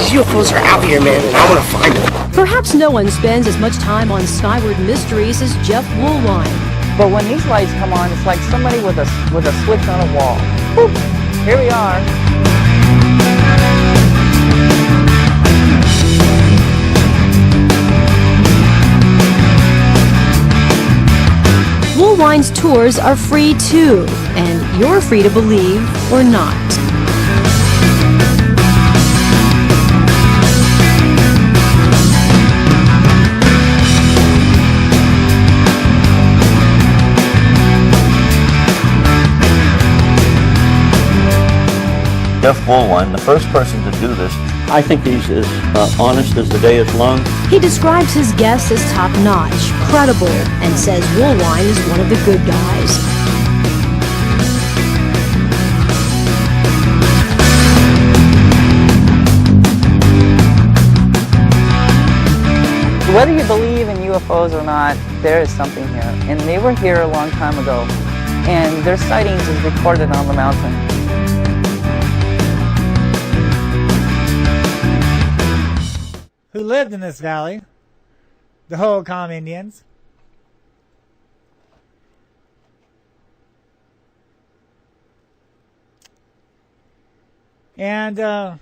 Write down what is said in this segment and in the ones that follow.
These UFOs are out here, man, and I want to find them. Perhaps no one spends as much time on skyward mysteries as Jeff Woolwine. But when these lights come on, it's like somebody with a switch on a wall. Boop. Here we are. Woolwine's tours are free too, and you're free to believe or not. Jeff Woolwine, the first person to do this. I think he's as honest as the day is long. He describes his guests as top-notch, credible, and says Woolwine is one of the good guys. Whether you believe in UFOs or not, there is something here. And they were here a long time ago. And their sightings is recorded on the mountain. Who lived in this valley, the Hohokam Indians. And I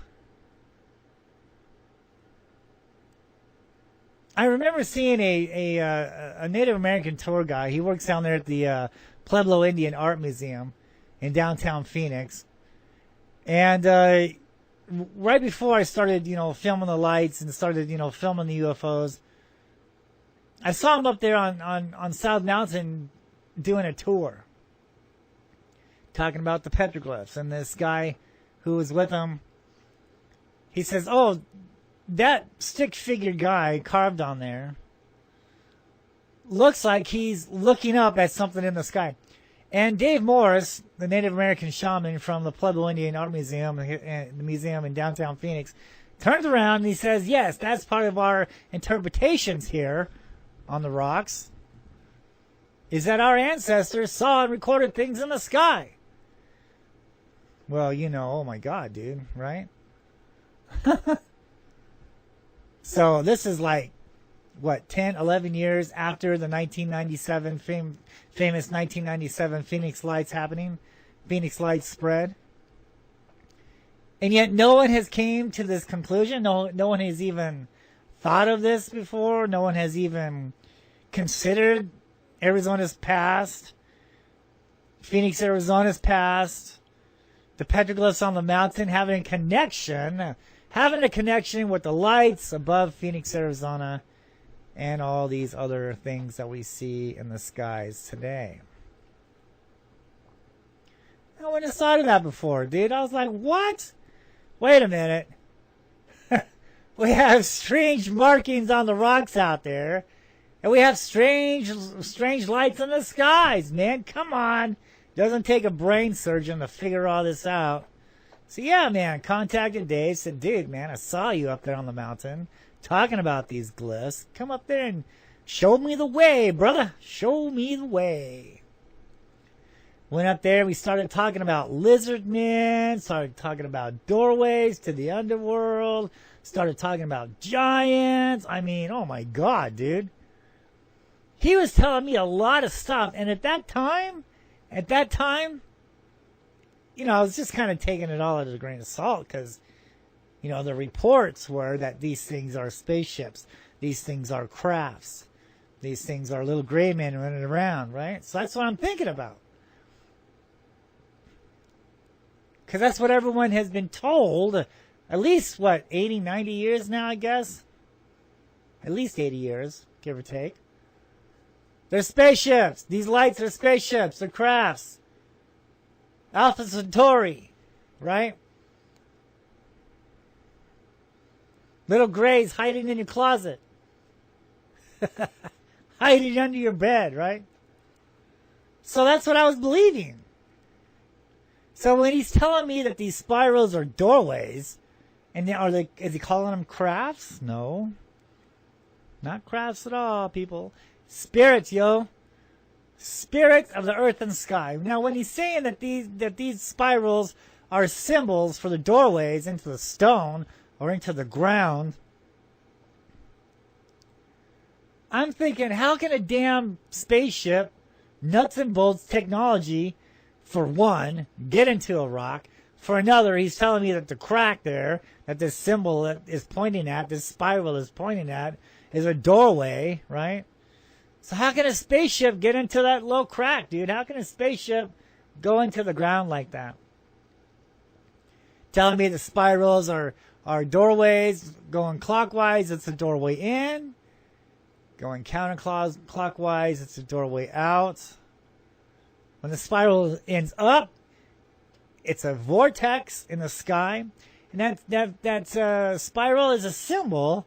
remember seeing a Native American tour guide. He works down there at the Pueblo Indian Art Museum in downtown Phoenix. And right before I started, filming the lights and started, filming the UFOs, I saw him up there on South Mountain doing a tour, talking about the petroglyphs. And this guy who was with him, he says, "Oh, that stick figure guy carved on there looks like he's looking up at something in the sky." And Dave Morris, the Native American shaman from the Pueblo Indian Art Museum, the museum in downtown Phoenix, turns around and he says, "Yes, that's part of our interpretations here on the rocks, is that our ancestors saw and recorded things in the sky." Well, oh my God, dude, right? So this is like, what, 10, 11 years after the 1997 famous 1997 Phoenix Lights happening, Phoenix Lights spread. And yet no one has came to this conclusion. No one has even thought of this before. No one has even considered Arizona's past, Phoenix, Arizona's past, the petroglyphs on the mountain having a connection with the lights above Phoenix, Arizona, and all these other things that we see in the skies today. I wouldn't have thought of that before, dude. I was like, what? Wait a minute. We have strange markings on the rocks out there, and we have strange lights in the skies, man. Come on. Doesn't take a brain surgeon to figure all this out. So yeah, man, contacted Dave, said, "Dude, man, I saw you up there on the mountain talking about these glyphs. Come up there and show me the way, brother. Show me the way." Went up there, we started talking about lizard men, started talking about doorways to the underworld, started talking about giants. I mean, oh my God, dude. He was telling me a lot of stuff, and at that time, I was just kind of taking it all as a grain of salt because, the reports were that these things are spaceships. These things are crafts. These things are little gray men running around, right? So that's what I'm thinking about. Because that's what everyone has been told. At least, 80, 90 years now, I guess? At least 80 years, give or take. They're spaceships. These lights are spaceships. They're crafts. Alpha Centauri, right? Little grays hiding in your closet. Hiding under your bed, right? So that's what I was believing. So when he's telling me that these spirals are doorways, and is he calling them crafts? No. Not crafts at all, people. Spirits, yo. Spirits of the earth and sky. Now, when he's saying that these spirals are symbols for the doorways into the stone or into the ground. I'm thinking, how can a damn spaceship, nuts and bolts technology, for one, get into a rock? For another, he's telling me that the crack there, that this symbol is pointing at, this spiral is pointing at, is a doorway, right? So how can a spaceship get into that low crack, dude? How can a spaceship go into the ground like that? Telling me the spirals are doorways, going clockwise, it's a doorway in. Going counterclockwise, it's a doorway out. When the spiral ends up, it's a vortex in the sky. And that spiral is a symbol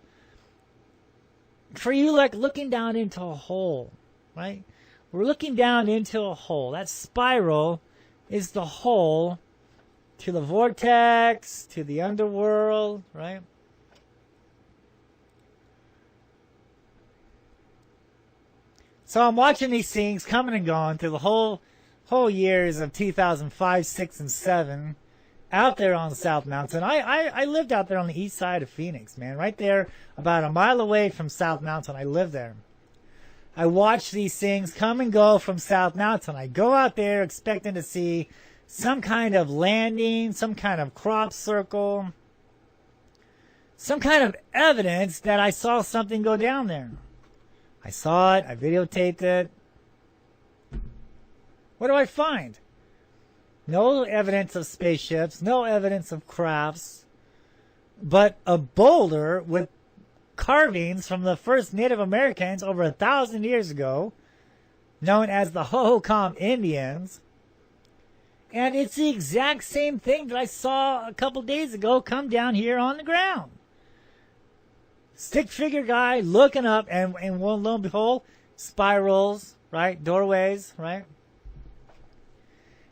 for you, like looking down into a hole, right? We're looking down into a hole. That spiral is the hole to the vortex, to the underworld, right? So I'm watching these things coming and going through the whole years of 2005, 6, and 7 out there on South Mountain. I lived out there on the east side of Phoenix, man. Right there, about a mile away from South Mountain. I lived there. I watched these things come and go from South Mountain. I go out there expecting to see some kind of landing, some kind of crop circle, some kind of evidence that I saw something go down there. I saw it. I videotaped it. What do I find? No evidence of spaceships, no evidence of crafts, but a boulder with carvings from the first Native Americans over 1,000 years ago, known as the Hohokam Indians. And it's the exact same thing that I saw a couple days ago come down here on the ground. Stick figure guy looking up, and lo and behold, spirals, right? Doorways, right?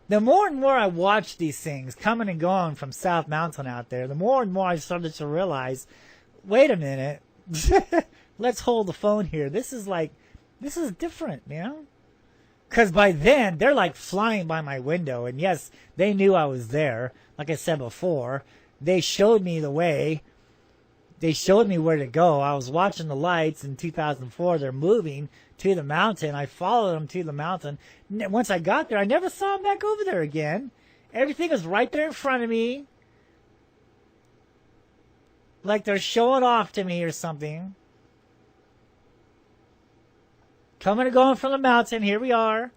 The more and more I watch these things coming and going from South Mountain out there, the more and more I started to realize, wait a minute, let's hold the phone here. This is different, man. Because by then, they're like flying by my window. And yes, they knew I was there. Like I said before, they showed me the way. They showed me where to go. I was watching the lights in 2004. They're moving to the mountain. I followed them to the mountain. Once I got there, I never saw them back over there again. Everything was right there in front of me. Like they're showing off to me or something. Coming and going from the mountain. Here we are.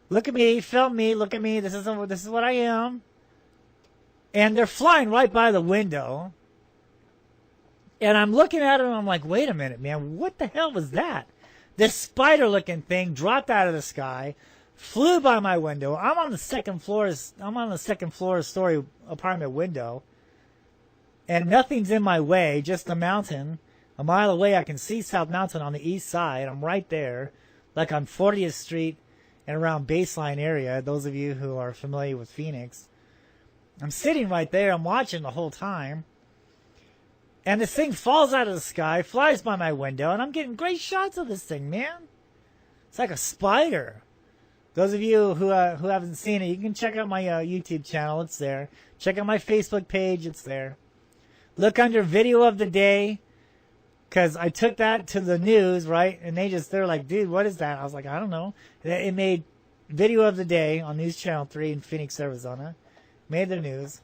Look at me. Film me. Look at me. This is what I am. And they're flying right by the window. And I'm looking at it and I'm like, wait a minute, man. What the hell was that? This spider-looking thing dropped out of the sky, flew by my window. I'm on the second floor story apartment window. And nothing's in my way, just the mountain. A mile away, I can see South Mountain on the east side. I'm right there, like on 40th Street and around Baseline area, those of you who are familiar with Phoenix. I'm sitting right there. I'm watching the whole time. And this thing falls out of the sky, flies by my window, and I'm getting great shots of this thing, man. It's like a spider. Those of you who haven't seen it, you can check out my YouTube channel. It's there. Check out my Facebook page. It's there. Look under video of the day, because I took that to the news, right? And they're like, dude, what is that? I was like, I don't know. It made video of the day on News Channel 3 in Phoenix, Arizona. Made the news.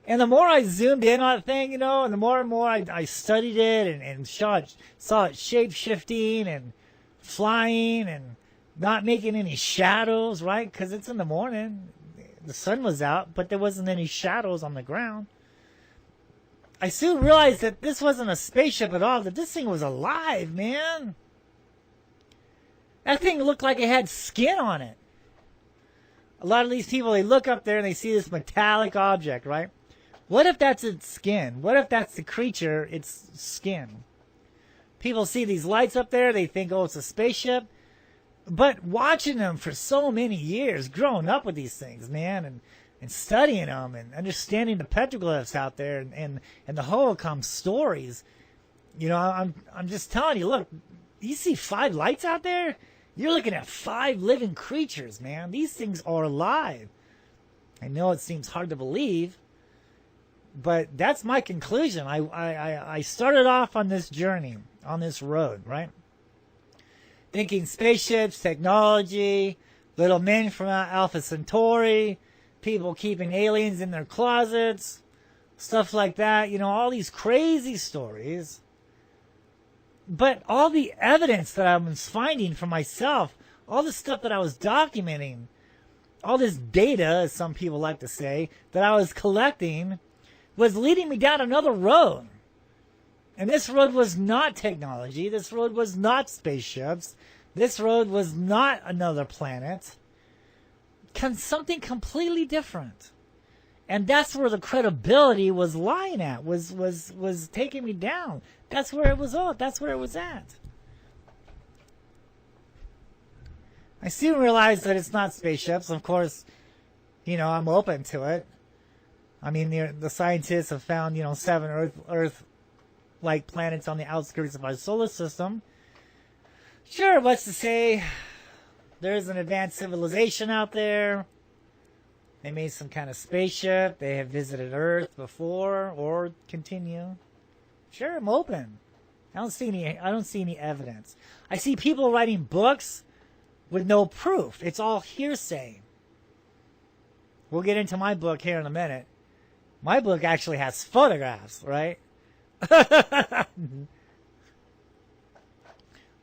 And the more I zoomed in on the thing, and the more and more I studied it and saw it shape-shifting and flying and not making any shadows, right? Because it's in the morning. The sun was out, but there wasn't any shadows on the ground. I soon realized that this wasn't a spaceship at all, that this thing was alive, man. That thing looked like it had skin on it. A lot of these people, they look up there and they see this metallic object, right? What if that's its skin? What if that's the creature, its skin? People see these lights up there, they think, oh, it's a spaceship. But watching them for so many years, growing up with these things, man, and studying them and understanding the petroglyphs out there and the Hohokam stories, I'm just telling you, look, you see 5 lights out there? You're looking at 5 living creatures, man. These things are alive. I know it seems hard to believe, But that's my conclusion. I started off on this journey, on this road, right? Thinking spaceships, technology, little men from Alpha Centauri, people keeping aliens in their closets, stuff like that. You know, all these crazy stories. But all the evidence that I was finding for myself, all the stuff that I was documenting, all this data, as some people like to say, that I was collecting, was leading me down another road. And this road was not technology. This road was not spaceships. This road was not another planet. Something completely different. And that's where the credibility was lying at, was taking me down. That's where it was at. That's where it was at. I soon realized that it's not spaceships. Of course, you know, I'm open to it. I mean, the scientists have found, you know, 7 Earth-like planets on the outskirts of our solar system. Sure, what's to say? There's an advanced civilization out there. They made some kind of spaceship. They have visited Earth before, or continue. Sure, I'm open. I don't see any evidence. I see people writing books with no proof. It's all hearsay. We'll get into my book here in a minute. My book actually has photographs, right?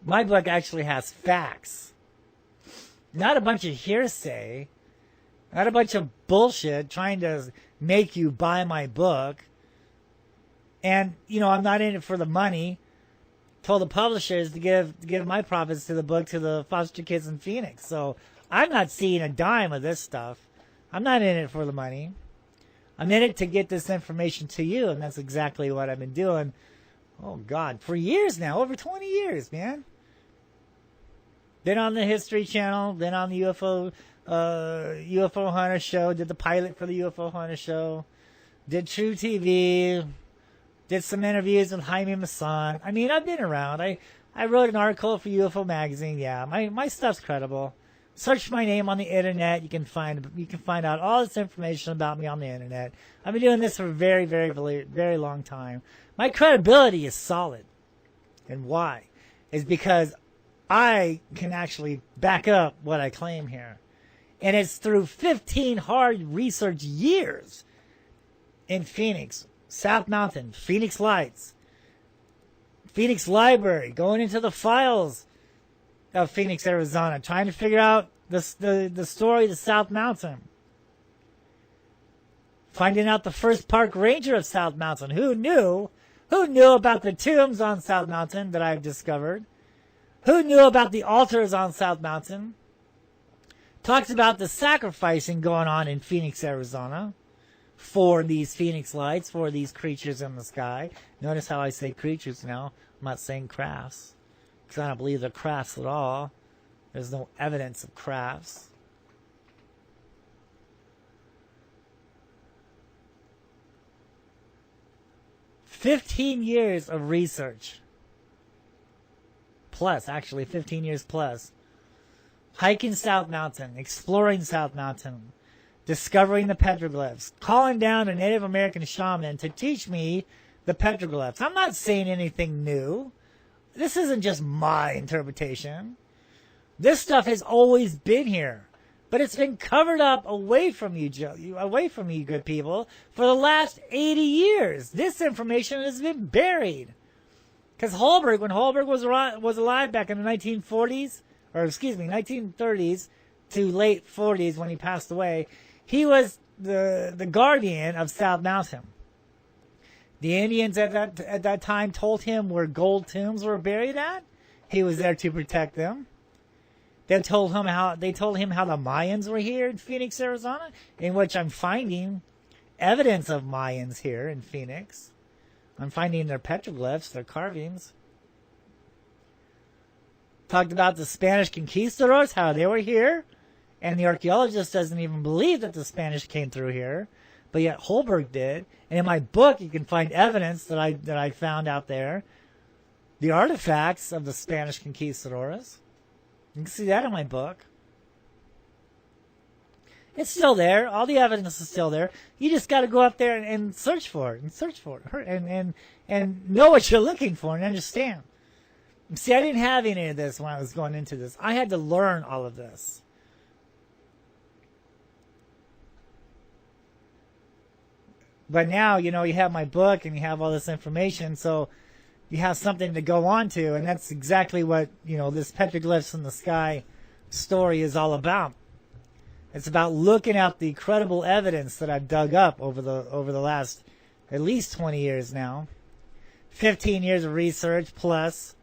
My book actually has facts. Not a bunch of hearsay. Not a bunch of bullshit trying to make you buy my book. And, you know, I'm not in it for the money. Told the publishers to give my profits to the book to the foster kids in Phoenix. So I'm not seeing a dime of this stuff. I'm not in it for the money. I'm in it to get this information to you, and that's exactly what I've been doing. Oh, God, for years now, over 20 years, man. Been on the History Channel, been on the UFO Hunter Show, did the pilot for the UFO Hunter Show, did True TV, did some interviews with Jaime Maussan. I mean, I've been around. I wrote an article for UFO Magazine. Yeah, my stuff's credible. Search my name on the internet. You can find out all this information about me on the internet. I've been doing this for a very, very, very, very long time. My credibility is solid. And why? Is because I can actually back up what I claim here. And it's through 15 hard research years in Phoenix, South Mountain, Phoenix Lights, Phoenix Library, going into the files of Phoenix, Arizona, trying to figure out the story of the South Mountain. Finding out the first park ranger of South Mountain. Who knew? Who knew about the tombs on South Mountain that I've discovered? Who knew about the altars on South Mountain? Talks about the sacrificing going on in Phoenix, Arizona for these Phoenix Lights, for these creatures in the sky. Notice how I say creatures now. I'm not saying crafts. Because I don't believe they're crafts at all. There's no evidence of crafts. "15 years of research. Plus, actually 15 years plus. Hiking South Mountain, exploring South Mountain, discovering the petroglyphs, calling down a Native American shaman to teach me the petroglyphs. I'm not saying anything new. This isn't just my interpretation. This stuff has always been here. But it's been covered up away from you, good people, for the last 80 years. This information has been buried. Because Holberg, when Holberg was alive back in the 1940s, or excuse me, 1930s to late 40s when he passed away, he was the guardian of South Mountain. The Indians at that time told him where gold tombs were buried at. He was there to protect them. They told him how the Mayans were here in Phoenix, Arizona, in which I'm finding evidence of Mayans here in Phoenix. I'm finding their petroglyphs, their carvings. Talked about the Spanish conquistadors, how they were here, and the archaeologist doesn't even believe that the Spanish came through here, but yet Holberg did. And in my book, you can find evidence that I found out there, the artifacts of the Spanish conquistadors. You can see that in my book. It's still there. All the evidence is still there. You just got to go out there and search for it, and know what you're looking for and understand. See, I didn't have any of this when I was going into this. I had to learn all of this. But now, you know, you have my book and you have all this information, so you have something to go on to, and that's exactly what, you know, this Petroglyphs in the Sky story is all about. It's about looking at the credible evidence that I've dug up over the last at least 20 years now. 15 years of research plus.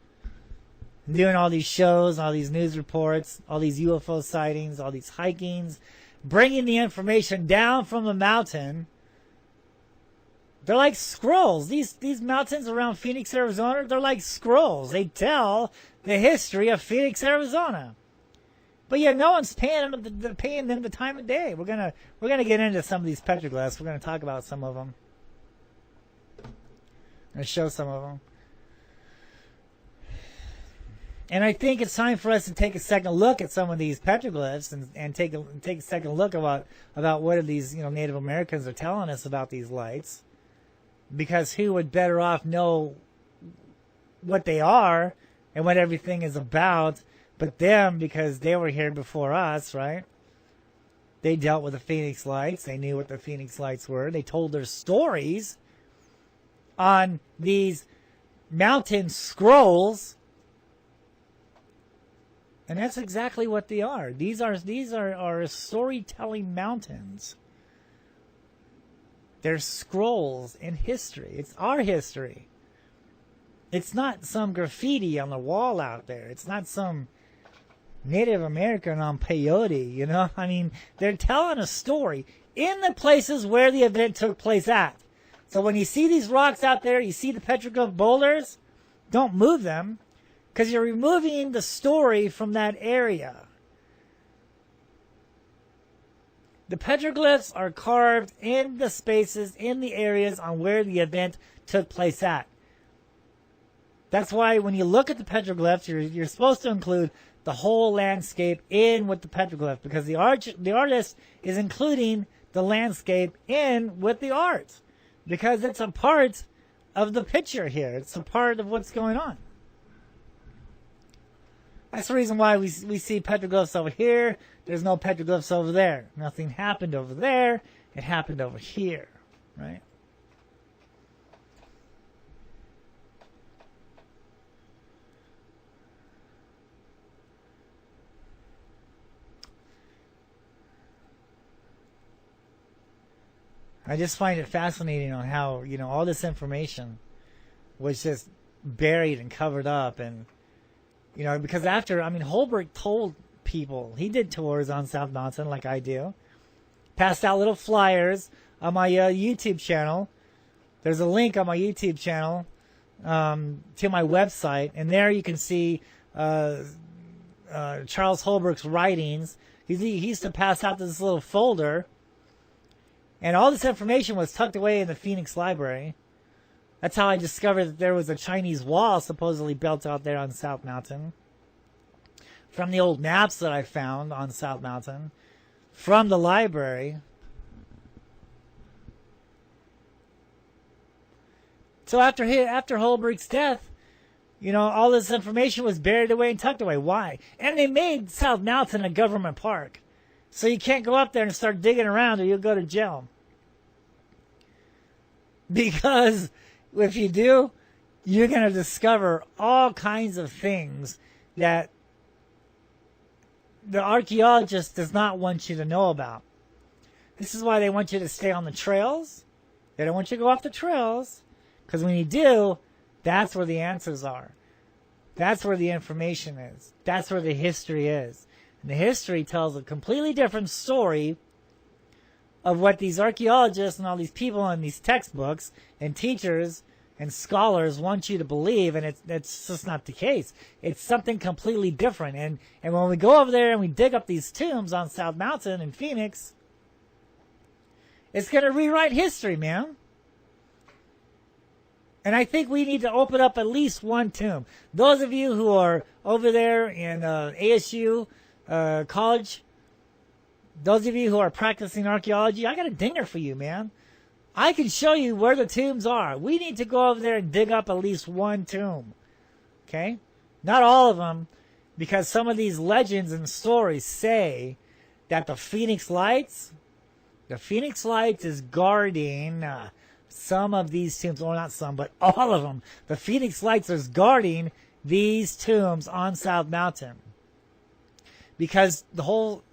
Doing all these shows, all these news reports, all these UFO sightings, all these hikings, bringing the information down from the mountain. They're like scrolls. These mountains around Phoenix, Arizona, they're like scrolls. They tell the history of Phoenix, Arizona. But yet no one's paying them the time of day. We're gonna get into some of these petroglyphs. We're gonna talk about some of them. I'm gonna show some of them. And I think it's time for us to take a second look at some of these petroglyphs and take a second look about what are these, you know, Native Americans are telling us about these lights. Because who would better off know what they are and what everything is about but them, because they were here before us, right? They dealt with the Phoenix Lights. They knew what the Phoenix Lights were. They told their stories on these mountain scrolls. And that's exactly what they are. These are storytelling mountains. They're scrolls in history. It's our history. It's not some graffiti on the wall out there. It's not some Native American on peyote, you know? I mean, they're telling a story in the places where the event took place at. So when you see these rocks out there, you see the petroglyph boulders, don't move them, because you're removing the story from that area. The petroglyphs are carved in the spaces, in the areas on where the event took place at. That's why when you look at the petroglyphs, you're supposed to include the whole landscape in with the petroglyph, because the artist is including the landscape in with the art, because it's a part of the picture here. It's a part of what's going on. That's the reason why we see petroglyphs over here. There's no petroglyphs over there. Nothing happened over there. It happened over here, right? I just find it fascinating on how, you know, all this information was just buried and covered up. And, you know, because after, I mean, Holbrook told people, he did tours on South Mountain like I do, passed out little flyers on my YouTube channel. There's a link on my YouTube channel to my website, and there you can see Charles Holbrook's writings. He used to pass out this little folder, and all this information was tucked away in the Phoenix Library. That's how I discovered that there was a Chinese wall supposedly built out there on South Mountain. From the old maps that I found on South Mountain. From the library. So after Holbrook's death, you know, all this information was buried away and tucked away. Why? And they made South Mountain a government park. So you can't go up there and start digging around or you'll go to jail. Because if you do, you're going to discover all kinds of things that the archaeologist does not want you to know about. This is why they want you to stay on the trails. They don't want you to go off the trails. Because when you do, that's where the answers are. That's where the information is. That's where the history is. And the history tells a completely different story of what these archaeologists and all these people in these textbooks and teachers and scholars want you to believe, and it's just not the case. It's something completely different. And when we go over there and we dig up these tombs on South Mountain in Phoenix, it's going to rewrite history, man. And I think we need to open up at least one tomb. Those of you who are over there in ASU college, those of you who are practicing archaeology, I got a dinger for you, man. I can show you where the tombs are. We need to go over there and dig up at least one tomb. Okay? Not all of them, because some of these legends and stories say that the Phoenix Lights is guarding some of these tombs. Well, not some, but all of them. The Phoenix Lights is guarding these tombs on South Mountain. Because the whole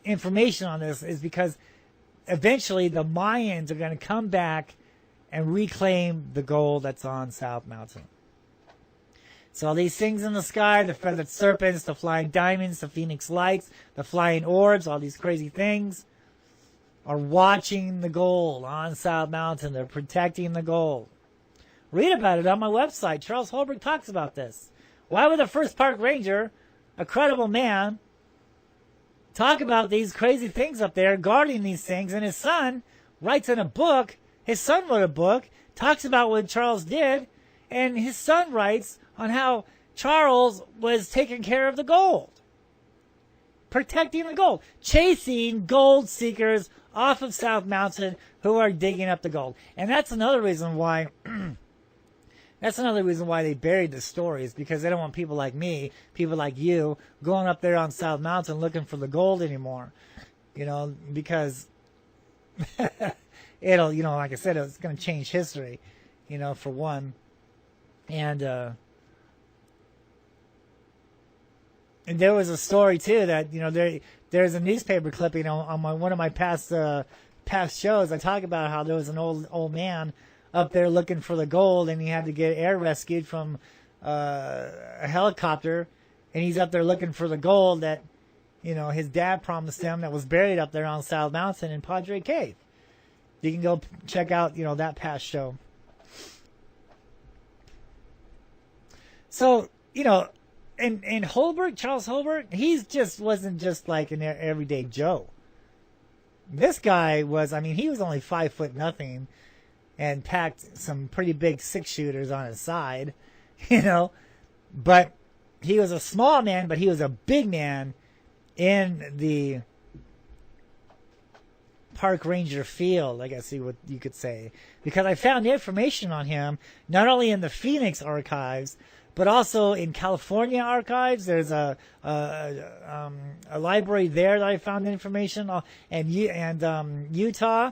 information on this is because eventually the Mayans are going to come back and reclaim the gold that's on South Mountain. So all these things in the sky, the feathered serpents, the flying diamonds, the Phoenix Lights, the flying orbs, all these crazy things are watching the gold on South Mountain. They're protecting the gold. Read about it on my website. Charles Holbrook talks about this. Why would the first park ranger, a credible man, talk about these crazy things up there, guarding these things, and his son writes in a book, his son wrote a book, talks about what Charles did, and his son writes on how Charles was taking care of the gold. Protecting the gold. Chasing gold seekers off of South Mountain who are digging up the gold. And that's another reason why they buried the stories, because they don't want people like me, people like you, going up there on South Mountain looking for the gold anymore. You know, because it'll, you know, like I said, it's going to change history, you know, for one. And there was a story too that, you know, there's a newspaper clipping on one of my past shows. I talk about how there was an old man up there looking for the gold, and he had to get air rescued from a helicopter, and he's up there looking for the gold that, you know, his dad promised him, that was buried up there on South Mountain in Padre Cave. You can go check out, you know, that past show. So, you know, and Holbrook, Charles Holbrook, wasn't just like an everyday Joe. This guy was, I mean, he was only 5 foot nothing, and packed some pretty big 6-shooters on his side, you know. But he was a small man, but he was a big man in the park ranger field, I guess you could say. Because I found information on him, not only in the Phoenix archives, but also in California archives. There's a library there that I found information on, and Utah,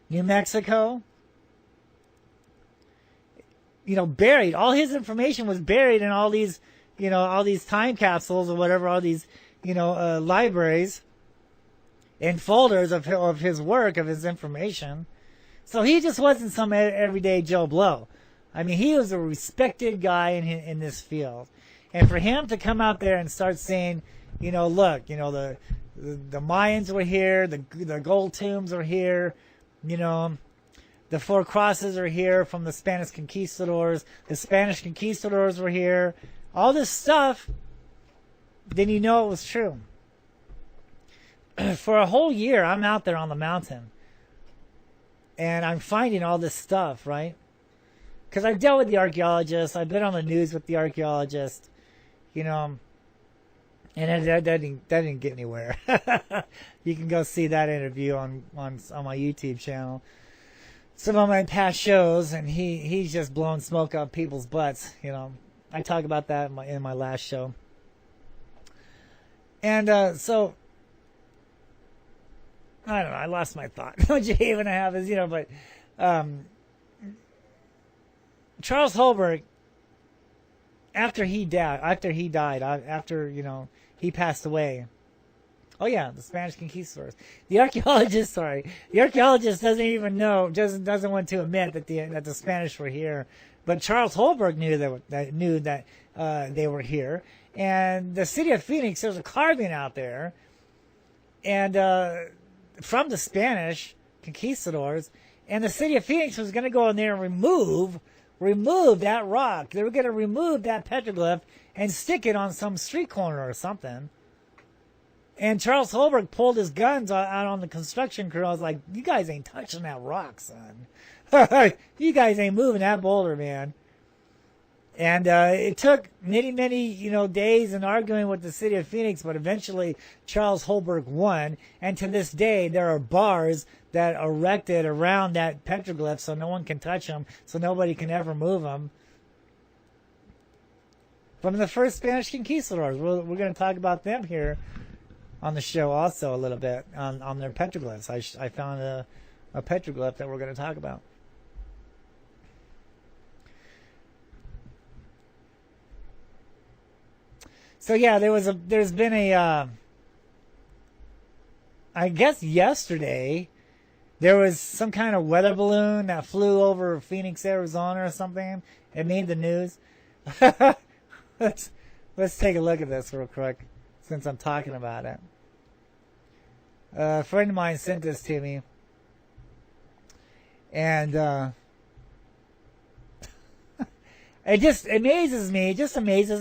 New Mexico. You know, buried. All his information was buried in all these, you know, all these time capsules or whatever, all these, you know, libraries and folders of his work, of his information. So he just wasn't some everyday Joe Blow. I mean, he was a respected guy in this field. And for him to come out there and start saying, you know, look, you know, the Mayans were here, the gold tombs are here, you know, the 4 crosses are here from the Spanish conquistadors. The Spanish conquistadors were here. All this stuff, then you know it was true. For a whole year, I'm out there on the mountain. And I'm finding all this stuff, right? Because I've dealt with the archaeologists. I've been on the news with the archaeologists. You know, and that didn't get anywhere. You can go see that interview on my YouTube channel. Some of my past shows, and he's just blowing smoke up people's butts. You know, I talk about that in my last show. And so I don't know. I lost my thought. What you even have is, you know, but Charles Holbrook, after he died, you know, he passed away. Oh yeah, the Spanish conquistadors. The archaeologist doesn't even know, doesn't want to admit that the Spanish were here, but Charles Holbrook knew that they were here. And the city of Phoenix, there's a carving out there, and from the Spanish conquistadors, and the city of Phoenix was going to go in there and remove that rock. They were going to remove that petroglyph and stick it on some street corner or something. And Charles Holbrook pulled his guns out on the construction crew. I was like, you guys ain't touching that rock, son. You guys ain't moving that boulder, man. And it took many, days and arguing with the city of Phoenix, but eventually Charles Holbrook won. And to this day, there are bars that are erected around that petroglyph so no one can touch them, so nobody can ever move them. From the first Spanish conquistadors. We're going to talk about them here on the show also a little bit on their petroglyphs. I found a petroglyph that we're going to talk about. So yeah, there's been a, I guess yesterday, there was some kind of weather balloon that flew over Phoenix, Arizona or something. It made the news. Let's take a look at this real quick, since I'm talking about it. A friend of mine sent this to me. And, it just amazes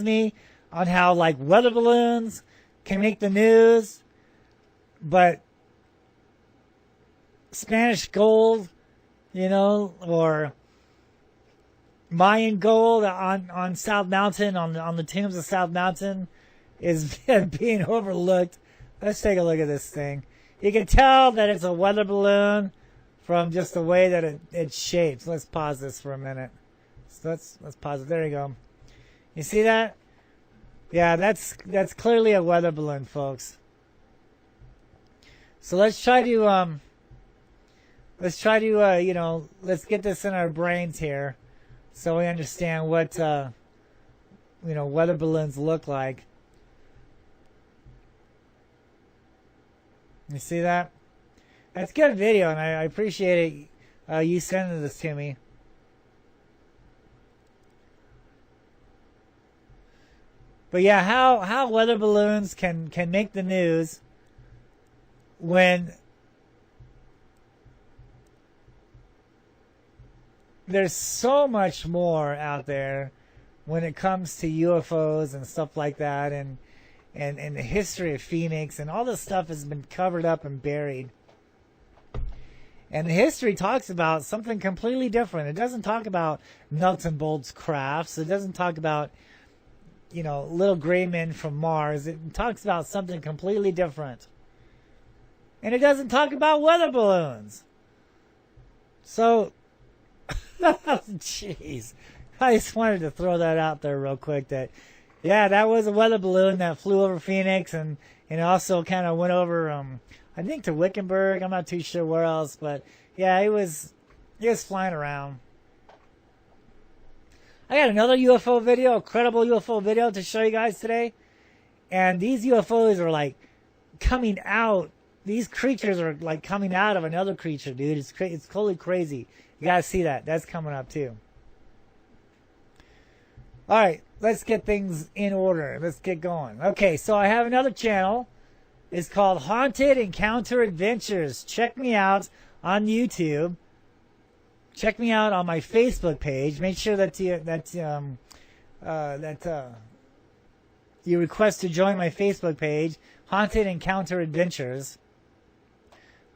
me on how, like, weather balloons can make the news, but Spanish gold, or Mayan gold on South Mountain, on the tombs of South Mountain, is being overlooked. Let's take a look at this thing. You can tell that it's a weather balloon from just the way that it's shaped. Let's pause this for a minute. So let's pause it. There you go. You see that? Yeah, that's clearly a weather balloon, folks. So let's try to let's get this in our brains here, so we understand what weather balloons look like. You see that? That's good video, and I appreciate it. You sending this to me. But yeah, how weather balloons can make the news when there's so much more out there when it comes to UFOs and stuff like that, and the history of Phoenix, and all this stuff has been covered up and buried. And the history talks about something completely different. It doesn't talk about nuts and bolts crafts. It doesn't talk about little gray men from Mars. It talks about something completely different. And it doesn't talk about weather balloons. So, jeez. I just wanted to throw that out there real quick that was a weather balloon that flew over Phoenix, and also kind of went over, I think to Wickenburg. I'm not too sure where else, but yeah, it was flying around. I got another UFO video, a credible UFO video to show you guys today. And these UFOs are like coming out. These creatures are like coming out of another creature, dude. It's totally crazy. You gotta see that. That's coming up too. Alright, let's get things in order. Let's get going. Okay, so I have another channel. It's called Haunted Encounter Adventures. Check me out on YouTube. Check me out on my Facebook page. Make sure that you request to join my Facebook page, Haunted Encounter Adventures.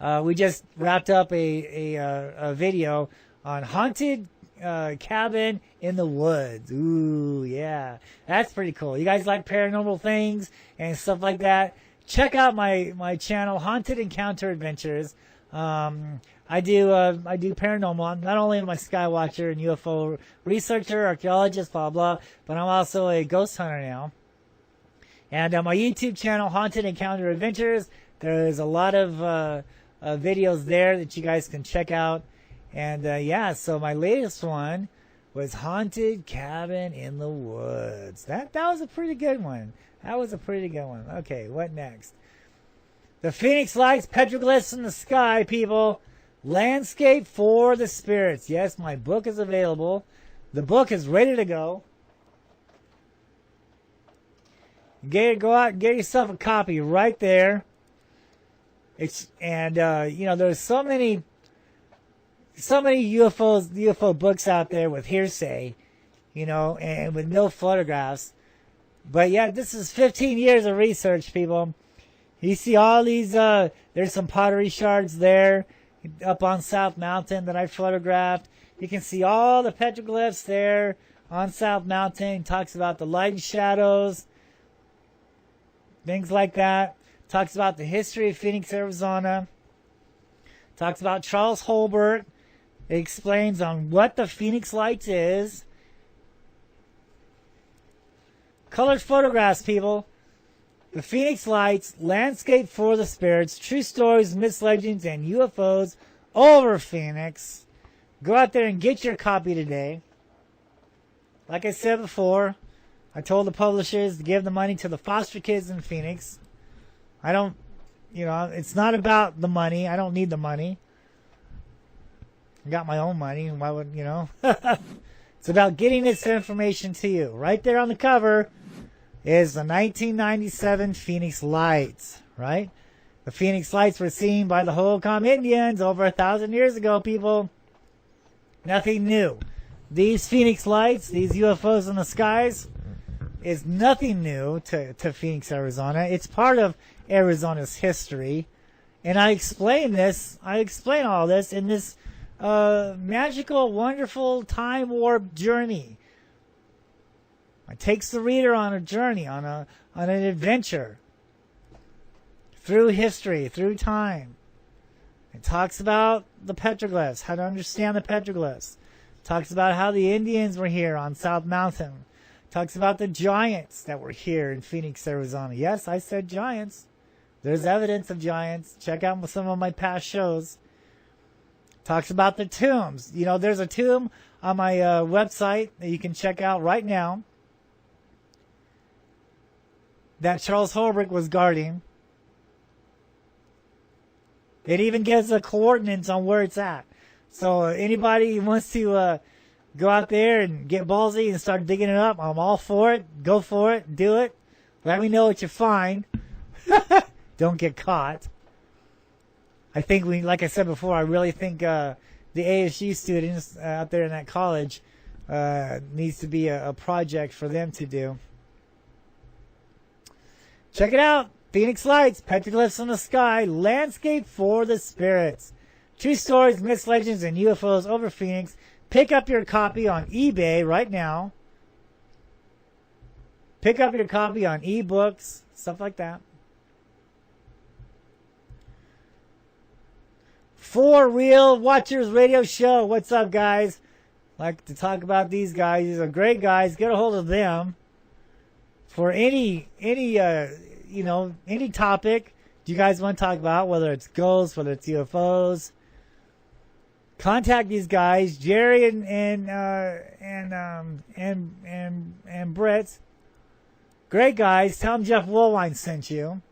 We just wrapped up a video on haunted cabin in the woods. Ooh, yeah, that's pretty cool. You guys like paranormal things and stuff like that? Check out my channel, Haunted Encounter Adventures. I do paranormal. Not only am I a skywatcher and UFO researcher, archaeologist, blah blah, but I'm also a ghost hunter now. And on my YouTube channel, Haunted Encounter Adventures, there's a lot of videos there that you guys can check out. And so my latest one was Haunted Cabin in the Woods. That was a pretty good one. Okay, what next? The Phoenix Lights, Petroglyphs in the Sky, people. Landscape for the Spirits. Yes, my book is available. The book is ready to go. Go out and get yourself a copy right there. There's so many UFO books out there with hearsay, and with no photographs. But yeah, this is 15 years of research, people. You see all these, there's some pottery shards there up on South Mountain that I photographed. You can see all the petroglyphs there on South Mountain. He talks about the light and shadows, things like that. Talks about the history of Phoenix, Arizona. Talks about Charles Holbert. It explains on what the Phoenix Lights is. Colored photographs, people. The Phoenix Lights, landscape for the spirits, true stories, myths, legends, and UFOs over Phoenix. Go out there and get your copy today. Like I said before, I told the publishers to give the money to the foster kids in Phoenix. I don't, it's not about the money. I don't need the money. I got my own money. Why would, It's about getting this information to you. Right there on the cover is the 1997 Phoenix Lights, right? The Phoenix Lights were seen by the Hohokam Indians over 1,000 years ago, people. Nothing new. These Phoenix Lights, these UFOs in the skies, is nothing new to Phoenix, Arizona. It's part of Arizona's history. And I explain all this in this magical, wonderful, time warp journey. It takes the reader on a journey, on an adventure through history, through time. It talks about the petroglyphs, how to understand the petroglyphs. It talks about how the Indians were here on South Mountain. It talks about the giants that were here in Phoenix, Arizona. Yes, I said giants. There's evidence of giants. Check out some of my past shows. It talks about the tombs. There's a tomb on my website that you can check out right now that Charles Holbrook was guarding. It even gives the coordinates on where it's at. So anybody who wants to go out there and get ballsy and start digging it up, I'm all for it. Go for it. Do it. Let me know what you find. Don't get caught. I think like I said before, I really think the ASU students out there in that college needs to be a project for them to do. Check it out. Phoenix Lights, Petroglyphs in the Sky, Landscape for the Spirits. True stories, myths, legends, and UFOs over Phoenix. Pick up your copy on eBay right now. Pick up your copy on ebooks, stuff like that. For Real Watchers Radio Show. What's up, guys? Like to talk about these guys. These are great guys. Get a hold of them for any topic you guys want to talk about, whether it's ghosts, whether it's UFOs. Contact these guys, Jerry and Britt. Great guys. Tell them Jeff Woolwine sent you.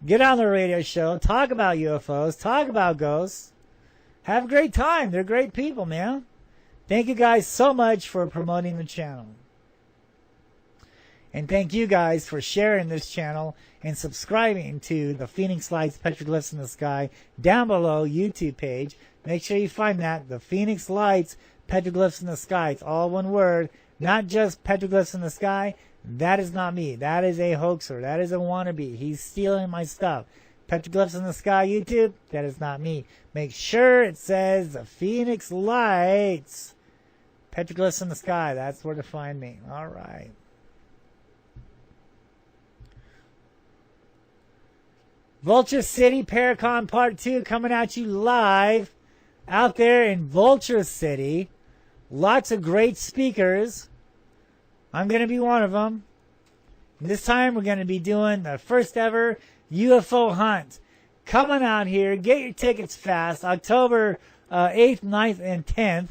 Get on the radio show. Talk about UFOs. Talk about ghosts. Have a great time. They're great people, man. Thank you guys so much for promoting the channel. And thank you guys for sharing this channel and subscribing to the Phoenix Lights Petroglyphs in the Sky down below YouTube page. Make sure you find that, the Phoenix Lights Petroglyphs in the Sky. It's all one word, not just Petroglyphs in the Sky. That is not me. That is a hoaxer. That is a wannabe. He's stealing my stuff. Petroglyphs in the Sky YouTube, that is not me. Make sure it says the Phoenix Lights Petroglyphs in the Sky. That's where to find me. All right. Vulture City Paracon Part 2 coming at you live out there in Vulture City. Lots of great speakers. I'm going to be one of them. This time we're going to be doing the first ever UFO hunt. Coming out here. Get your tickets fast. October 8th, 9th, and 10th.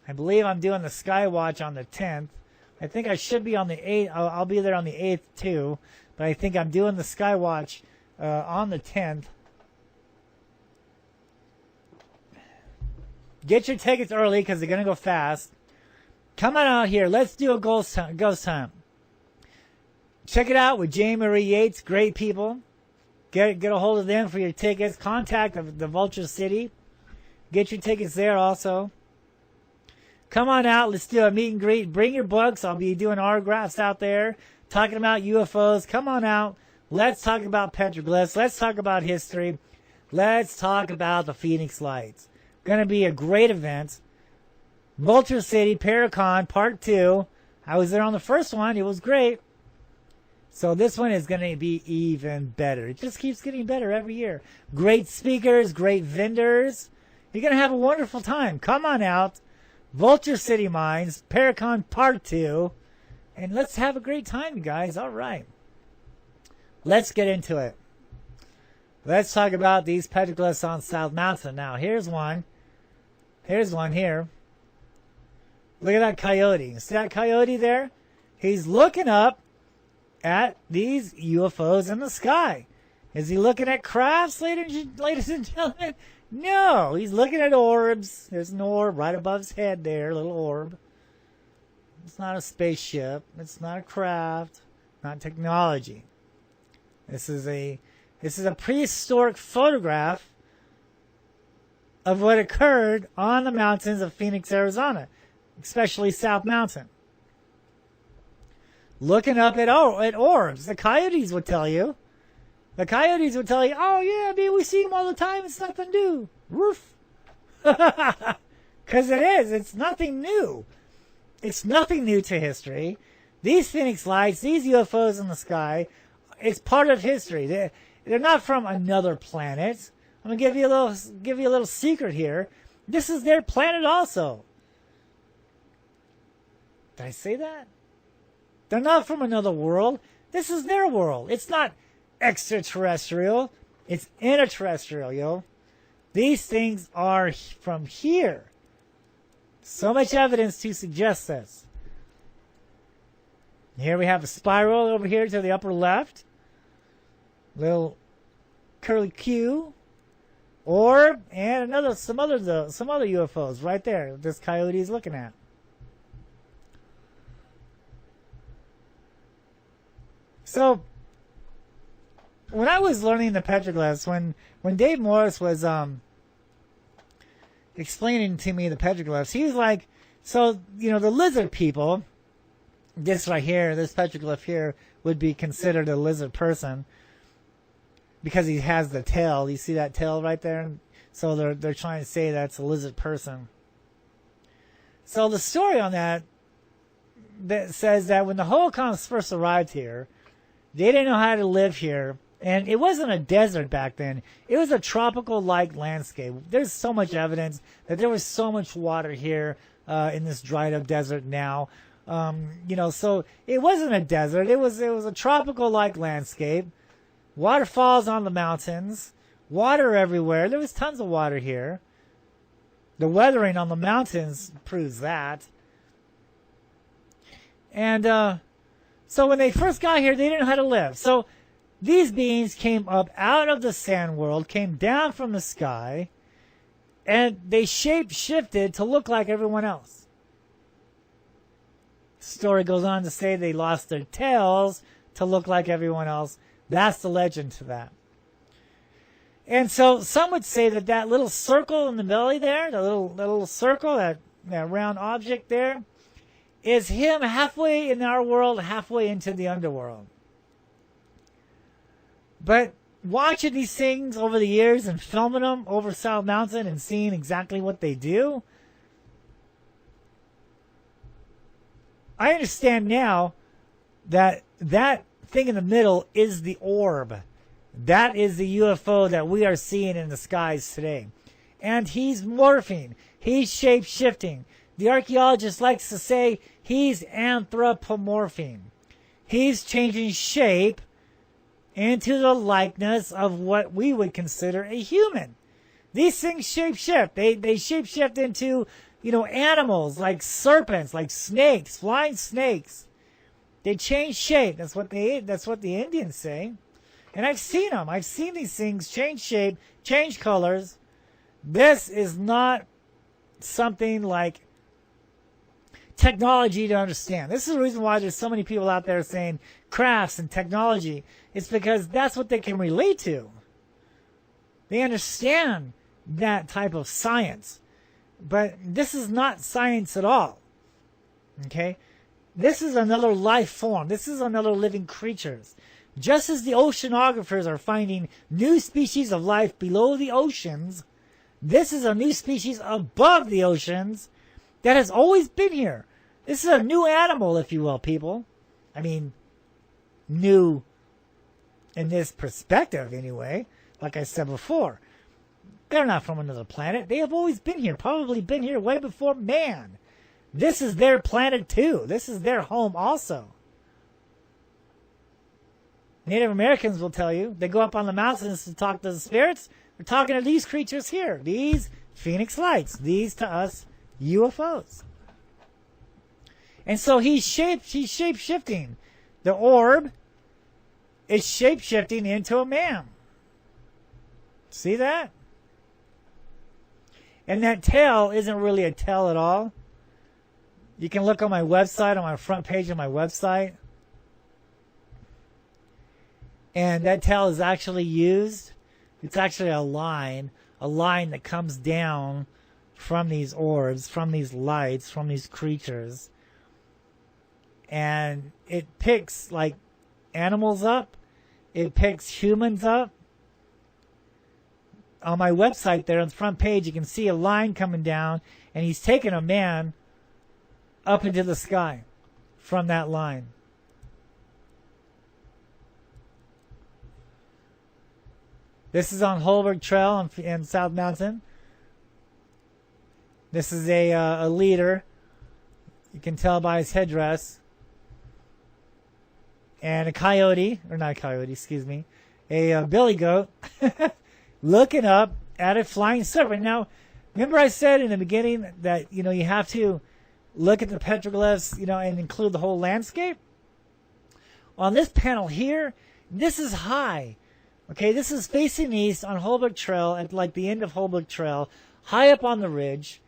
I believe I'm doing the Skywatch on the 10th. I think I should be on the 8th. I'll be there on the 8th too. But I think I'm doing the Skywatch on the 10th. Get your tickets early because they're going to go fast. Come on out here. Let's do a ghost hunt. Check it out with Jay Marie Yates. Great people. Get a hold of them for your tickets. Contact the Vulture City. Get your tickets there also. Come on out. Let's do a meet and greet. Bring your books. I'll be doing autographs out there. Talking about UFOs. Come on out. Let's talk about petroglyphs. Let's talk about history. Let's talk about the Phoenix Lights. Going to be a great event. Vulture City, Paracon, Part 2. I was there on the first one. It was great. So this one is going to be even better. It just keeps getting better every year. Great speakers, great vendors. You're going to have a wonderful time. Come on out. Vulture City Mines, Paracon Part 2. And let's have a great time, you guys. All right. Let's get into it. Let's talk about these petroglyphs on South Mountain. Now, here's one. Here's one here. Look at that coyote. See that coyote there? He's looking up at these UFOs in the sky. Is he looking at crafts, ladies and gentlemen? No, he's looking at orbs. There's an orb right above his head there, a little orb. It's not a spaceship. It's not a craft. Not technology. This is a prehistoric photograph of what occurred on the mountains of Phoenix, Arizona, especially South Mountain. Looking up at orbs. The coyotes would tell you. The coyotes would tell you, oh yeah, we see them all the time. It's nothing new. Roof. Because it is. It's nothing new. It's nothing new to history. These Phoenix lights, these UFOs in the sky, it's part of history. They're not from another planet. I'm gonna give you a little secret here. This is their planet also. Did I say that? They're not from another world. This is their world. It's not extraterrestrial. It's interterrestrial, yo. These things are from here. So much evidence to suggest this. Here we have a spiral over here to the upper left. Little curly Q. Orb and some other UFOs right there. This coyote is looking at. So, when I was learning the petroglyphs, when Dave Morris was explaining to me the petroglyphs, he was like, so, the lizard people, this right here, this petroglyph here, would be considered a lizard person because he has the tail. You see that tail right there? So they're trying to say that's a lizard person. So the story on that says that when the Holocaust first arrived here, they didn't know how to live here. And it wasn't a desert back then. It was a tropical-like landscape. There's so much evidence that there was so much water here in this dried-up desert now. So it wasn't a desert. It was a tropical-like landscape. Waterfalls on the mountains. Water everywhere. There was tons of water here. The weathering on the mountains proves that. And so when they first got here, they didn't know how to live. So these beings came up out of the sand world, came down from the sky, and they shape-shifted to look like everyone else. The story goes on to say they lost their tails to look like everyone else. That's the legend to that. And so some would say that little circle in the belly there, the little circle, that round object there, is him halfway in our world, halfway into the underworld. But watching these things over the years and filming them over South Mountain and seeing exactly what they do, I understand now that thing in the middle is the orb. That is the UFO that we are seeing in the skies today. And he's morphing. He's shape-shifting. The archaeologist likes to say he's anthropomorphing. He's changing shape into the likeness of what we would consider a human. These things shape-shift. They shape-shift into, animals like serpents, like snakes, flying snakes. They change shape. That's what the Indians say. And I've seen them. I've seen these things change shape, change colors. This is not something like technology to understand. This is the reason why there's so many people out there saying crafts and technology. It's because that's what they can relate to. They understand that type of science. But this is not science at all. Okay? This is another life form. This is another living creatures. Just as the oceanographers are finding new species of life below the oceans, this is a new species above the oceans, that has always been here. This is a new animal, if you will, people. I mean, new in this perspective, anyway. Like I said before, they're not from another planet. They have always been here, probably been here way before man. This is their planet, too. This is their home, also. Native Americans will tell you, they go up on the mountains to talk to the spirits. They're talking to these creatures here, these Phoenix Lights, these to us UFOs. And so he's shape-shifting. The orb is shape-shifting into a man. See that? And that tail isn't really a tail at all. You can look on my website, on my front page of my website. And that tail is actually used. It's actually a line that comes down from these orbs, from these lights, from these creatures. And it picks like animals up. It picks humans up. On my website there on the front page, you can see a line coming down, and he's taking a man up into the sky from that line. This is on Holbrook Trail in South Mountain. This is a leader. You can tell by his headdress. And a coyote, or not a coyote, excuse me, a billy goat looking up at a flying serpent. Now, remember I said in the beginning that, you have to look at the petroglyphs, and include the whole landscape? On this panel here, this is high. Okay, this is facing east on Holbrook Trail, at like the end of Holbrook Trail, high up on the ridge.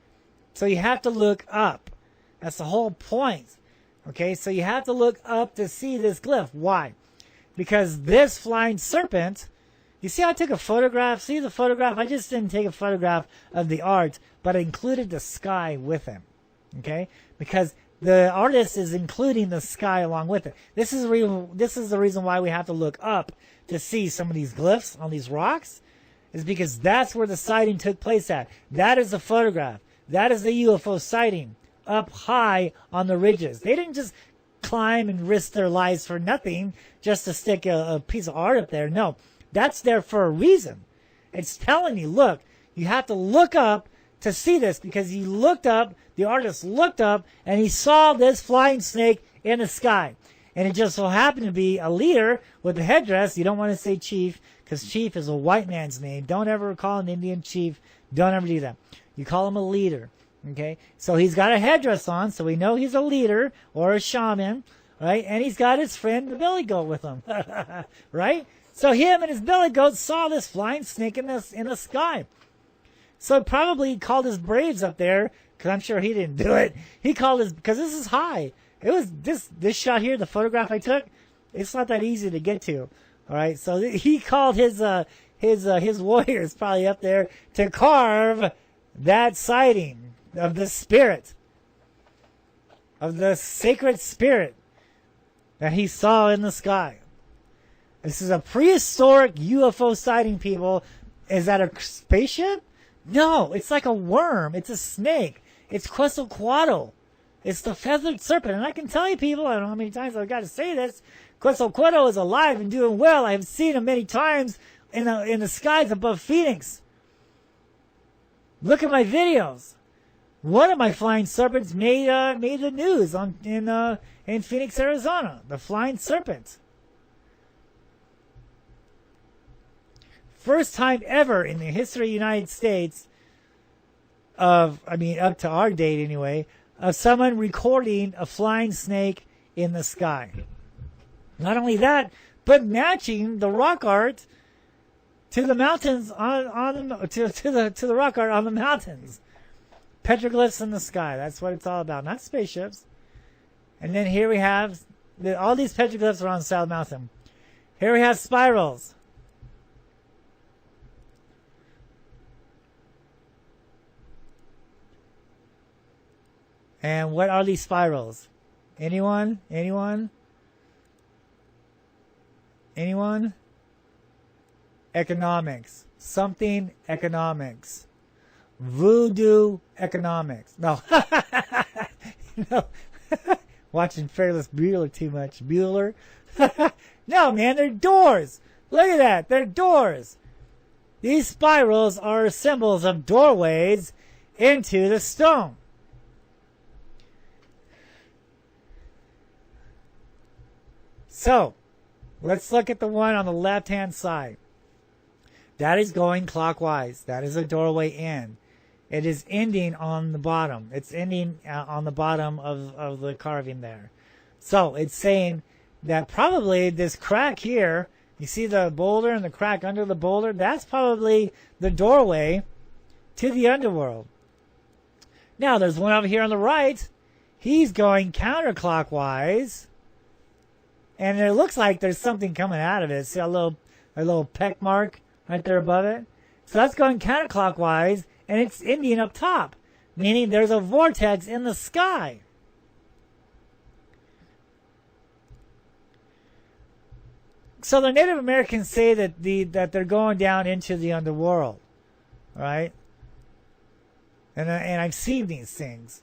So you have to look up. That's the whole point. Okay, so you have to look up to see this glyph. Why? Because this flying serpent, you see how I took a photograph? See the photograph? I just didn't take a photograph of the art, but I included the sky with him. Okay? Because the artist is including the sky along with it. This is the reason why we have to look up to see some of these glyphs on these rocks, is because that's where the sighting took place at. That is the photograph. That is the UFO sighting up high on the ridges. They didn't just climb and risk their lives for nothing just to stick a piece of art up there. No, that's there for a reason. It's telling you, look, you have to look up to see this, because he looked up, the artist looked up, and he saw this flying snake in the sky. And it just so happened to be a leader with a headdress. You don't want to say chief, because chief is a white man's name. Don't ever call an Indian chief. Don't ever do that. You call him a leader. Okay, so he's got a headdress on, so we know he's a leader or a shaman, right? And he's got his friend, the billy goat, with him, right? So him and his billy goat saw this flying snake in the sky. So probably he called his braves up there, because I'm sure he didn't do it. He called his, because this is high. It was this shot here, the photograph I took. It's not that easy to get to. All right, so he called his warriors probably up there to carve that sighting of the spirit, of the sacred spirit that he saw in the sky. This is a prehistoric UFO sighting, people. Is that a spaceship? No, it's like a worm. It's a snake. It's Quetzalcoatl. It's the feathered serpent. And I can tell you, people, I don't know how many times I've got to say this, Quetzalcoatl is alive and doing well. I have seen him many times in the skies above Phoenix. Look at my videos. One of my flying serpents made the news in Phoenix, Arizona. The flying serpent. First time ever in the history of the United States up to our date anyway, of someone recording a flying snake in the sky. Not only that, but matching the rock art to the mountains to the rock art on the mountains. Petroglyphs in the sky. That's what it's all about. Not spaceships. And then here we have all these petroglyphs are on South Mountain. Here we have spirals. And what are these spirals? Anyone? Anyone? Anyone? Economics. Something economics. Voodoo economics. No. No. Watching Ferris Bueller too much. Bueller. No, man, they're doors. Look at that. They're doors. These spirals are symbols of doorways into the stone. So, let's look at the one on the left-hand side. That is going clockwise. That is a doorway in. It is ending on the bottom. It's ending on the bottom of the carving there. So, it's saying that probably this crack here, you see the boulder and the crack under the boulder? That's probably the doorway to the underworld. Now, there's one over here on the right. He's going counterclockwise. And it looks like there's something coming out of it. See a little peck mark right there above it? So that's going counterclockwise, and it's ending up top, meaning there's a vortex in the sky. So the Native Americans say that they're going down into the underworld, right? And I've seen these things.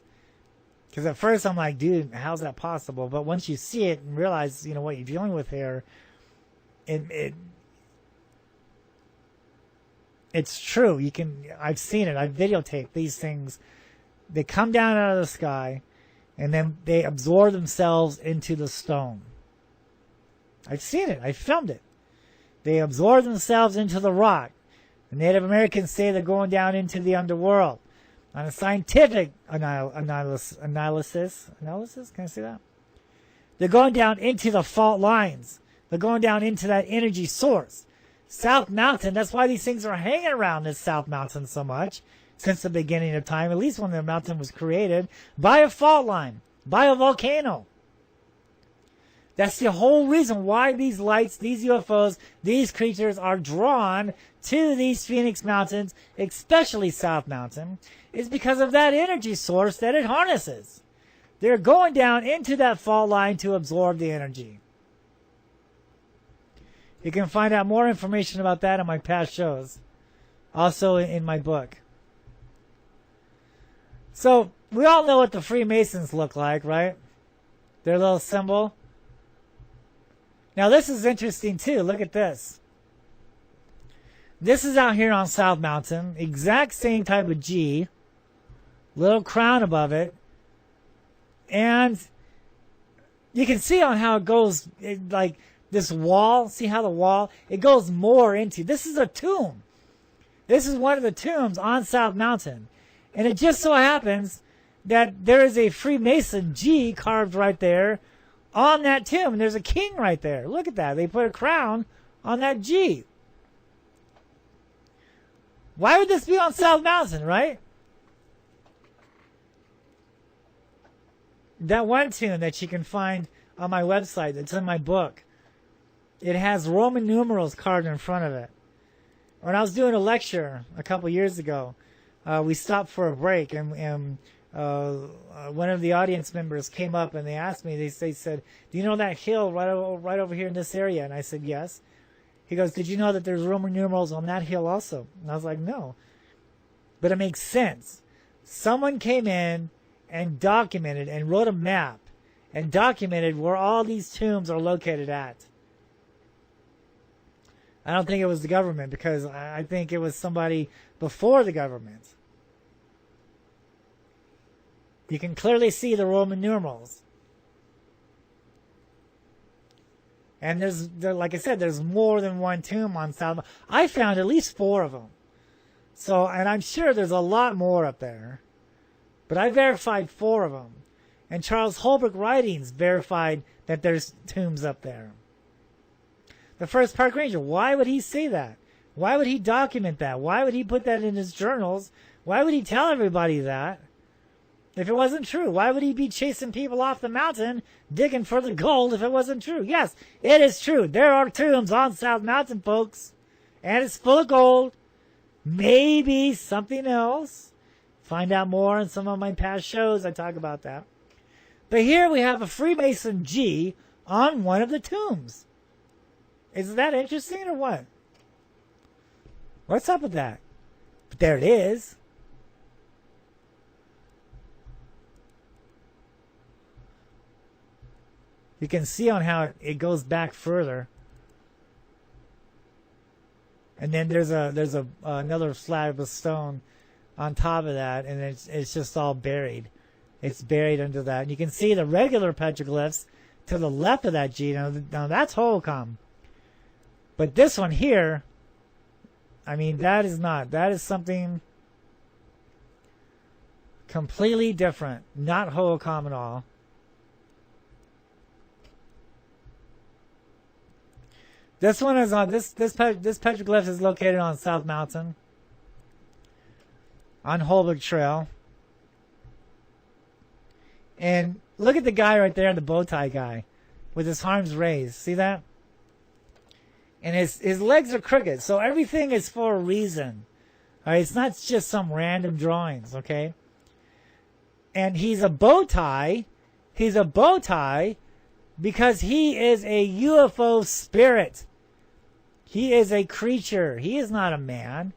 Because at first I'm like, dude, how's that possible? But once you see it and realize, you know, what you're dealing with here, it's true. I've seen it. I've videotaped these things. They come down out of the sky, and then they absorb themselves into the stone. I've seen it. I filmed it. They absorb themselves into the rock. The Native Americans say they're going down into the underworld. On a scientific analysis, can I say that? They're going down into the fault lines. They're going down into that energy source. South Mountain, that's why these things are hanging around this South Mountain so much since the beginning of time, at least when the mountain was created, by a fault line, by a volcano. That's the whole reason why these lights, these UFOs, these creatures are drawn to these Phoenix Mountains, especially South Mountain, is because of that energy source that it harnesses. They're going down into that fault line to absorb the energy. You can find out more information about that in my past shows. Also in my book. So, we all know what the Freemasons look like, right? Their little symbol. Now this is interesting too. Look at this. This is out here on South Mountain. Exact same type of G. Little crown above it. And you can see on how it goes, like this wall. See how the wall, it goes more into. This is a tomb. This is one of the tombs on South Mountain. And it just so happens that there is a Freemason G carved right there on that tomb, and there's a king right there. Look at that. They put a crown on that G. Why would this be on South Mountain, right? That one tomb that you can find on my website, that's in my book, it has Roman numerals carved in front of it. When I was doing a lecture a couple years ago, we stopped for a break, and one of the audience members came up and they asked me, they said, do you know that hill right over here in this area? And I said, yes. He goes, did you know that there's Roman numerals on that hill also? And I was like, no. But it makes sense. Someone came in and documented and wrote a map and documented where all these tombs are located at. I don't think it was the government, because I think it was somebody before the government. You can clearly see the Roman numerals. And like I said, there's more than one tomb on South. I found at least 4 of them. So, and I'm sure there's a lot more up there. But I verified 4 of them. And Charles Holbrook writings verified that there's tombs up there. The first park ranger, why would he say that? Why would he document that? Why would he put that in his journals? Why would he tell everybody that? If it wasn't true, why would he be chasing people off the mountain, digging for the gold if it wasn't true? Yes, it is true. There are tombs on South Mountain, folks. And it's full of gold. Maybe something else. Find out more in some of my past shows. I talk about that. But here we have a Freemason G on one of the tombs. Is that interesting or what? What's up with that? But there it is. You can see on how it goes back further. And then there's another slab of stone on top of that, and it's just all buried. It's buried under that. And you can see the regular petroglyphs to the left of that G. Now that's holocom. But this one here, I mean, that is not. That is something completely different. Not holocom at all. This one is on this petroglyph is located on South Mountain, on Holbrook Trail. And look at the guy right there, the bow tie guy, with his arms raised. See that? And his legs are crooked, so everything is for a reason. All right, it's not just some random drawings, okay? And he's a bow tie. He's a bow tie because he is a UFO spirit. He is a creature. He is not a man.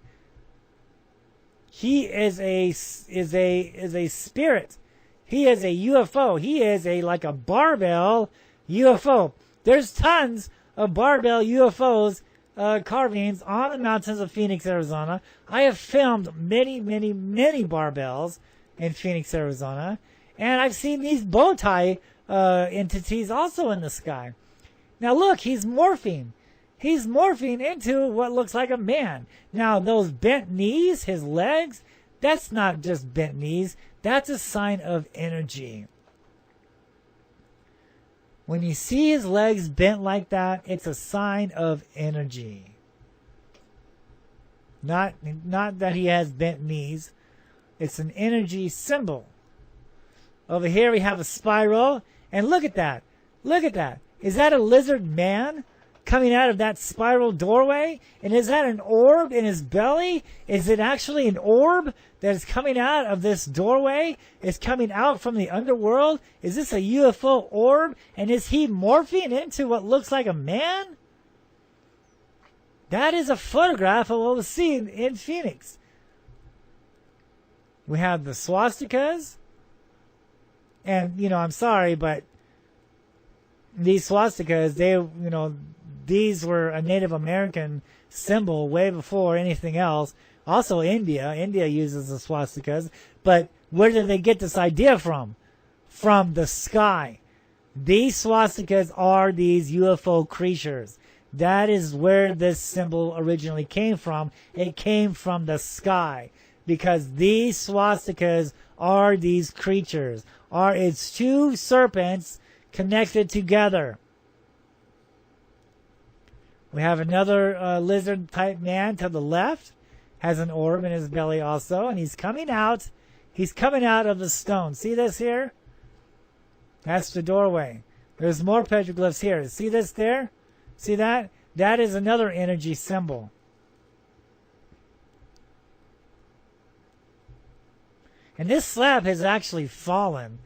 He is a spirit. He is a UFO. He is like a barbell UFO. There's tons of barbell UFOs carvings on the mountains of Phoenix, Arizona. I have filmed many, many, many barbells in Phoenix, Arizona, and I've seen these bow tie entities also in the sky. Now look, he's morphing. He's morphing into what looks like a man. Now those bent knees, his legs, that's not just bent knees. That's a sign of energy. When you see his legs bent like that, it's a sign of energy. Not that he has bent knees. It's an energy symbol. Over here we have a spiral. And look at that. Look at that. Is that a lizard man coming out of that spiral doorway? And is that an orb in his belly? Is it actually an orb that is coming out of this doorway? It's coming out from the underworld? Is this a UFO orb? And is he morphing into what looks like a man? That is a photograph of what was seen in Phoenix. We have the swastikas. And, I'm sorry, but these swastikas, these were a Native American symbol way before anything else. Also India uses the swastikas. But where did they get this idea from? From the sky. These swastikas are these UFO creatures. That is where this symbol originally came from. It came from the sky. Because these swastikas are these creatures. It's two serpents connected together. We have another lizard type man to the left. Has an orb in his belly also. And he's coming out. He's coming out of the stone. See this here? That's the doorway. There's more petroglyphs here. See this there? See that? That is another energy symbol. And this slab has actually fallen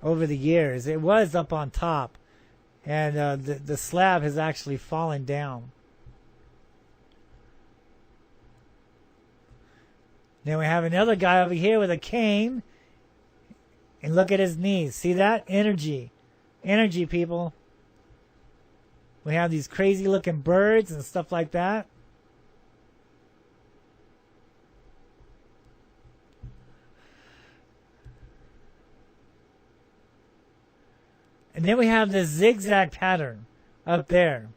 over the years. It was up on top. And the slab has actually fallen down. Then we have another guy over here with a cane. And look at his knees. See that? Energy. Energy, people. We have these crazy looking birds and stuff like that. And then we have this zigzag pattern up there.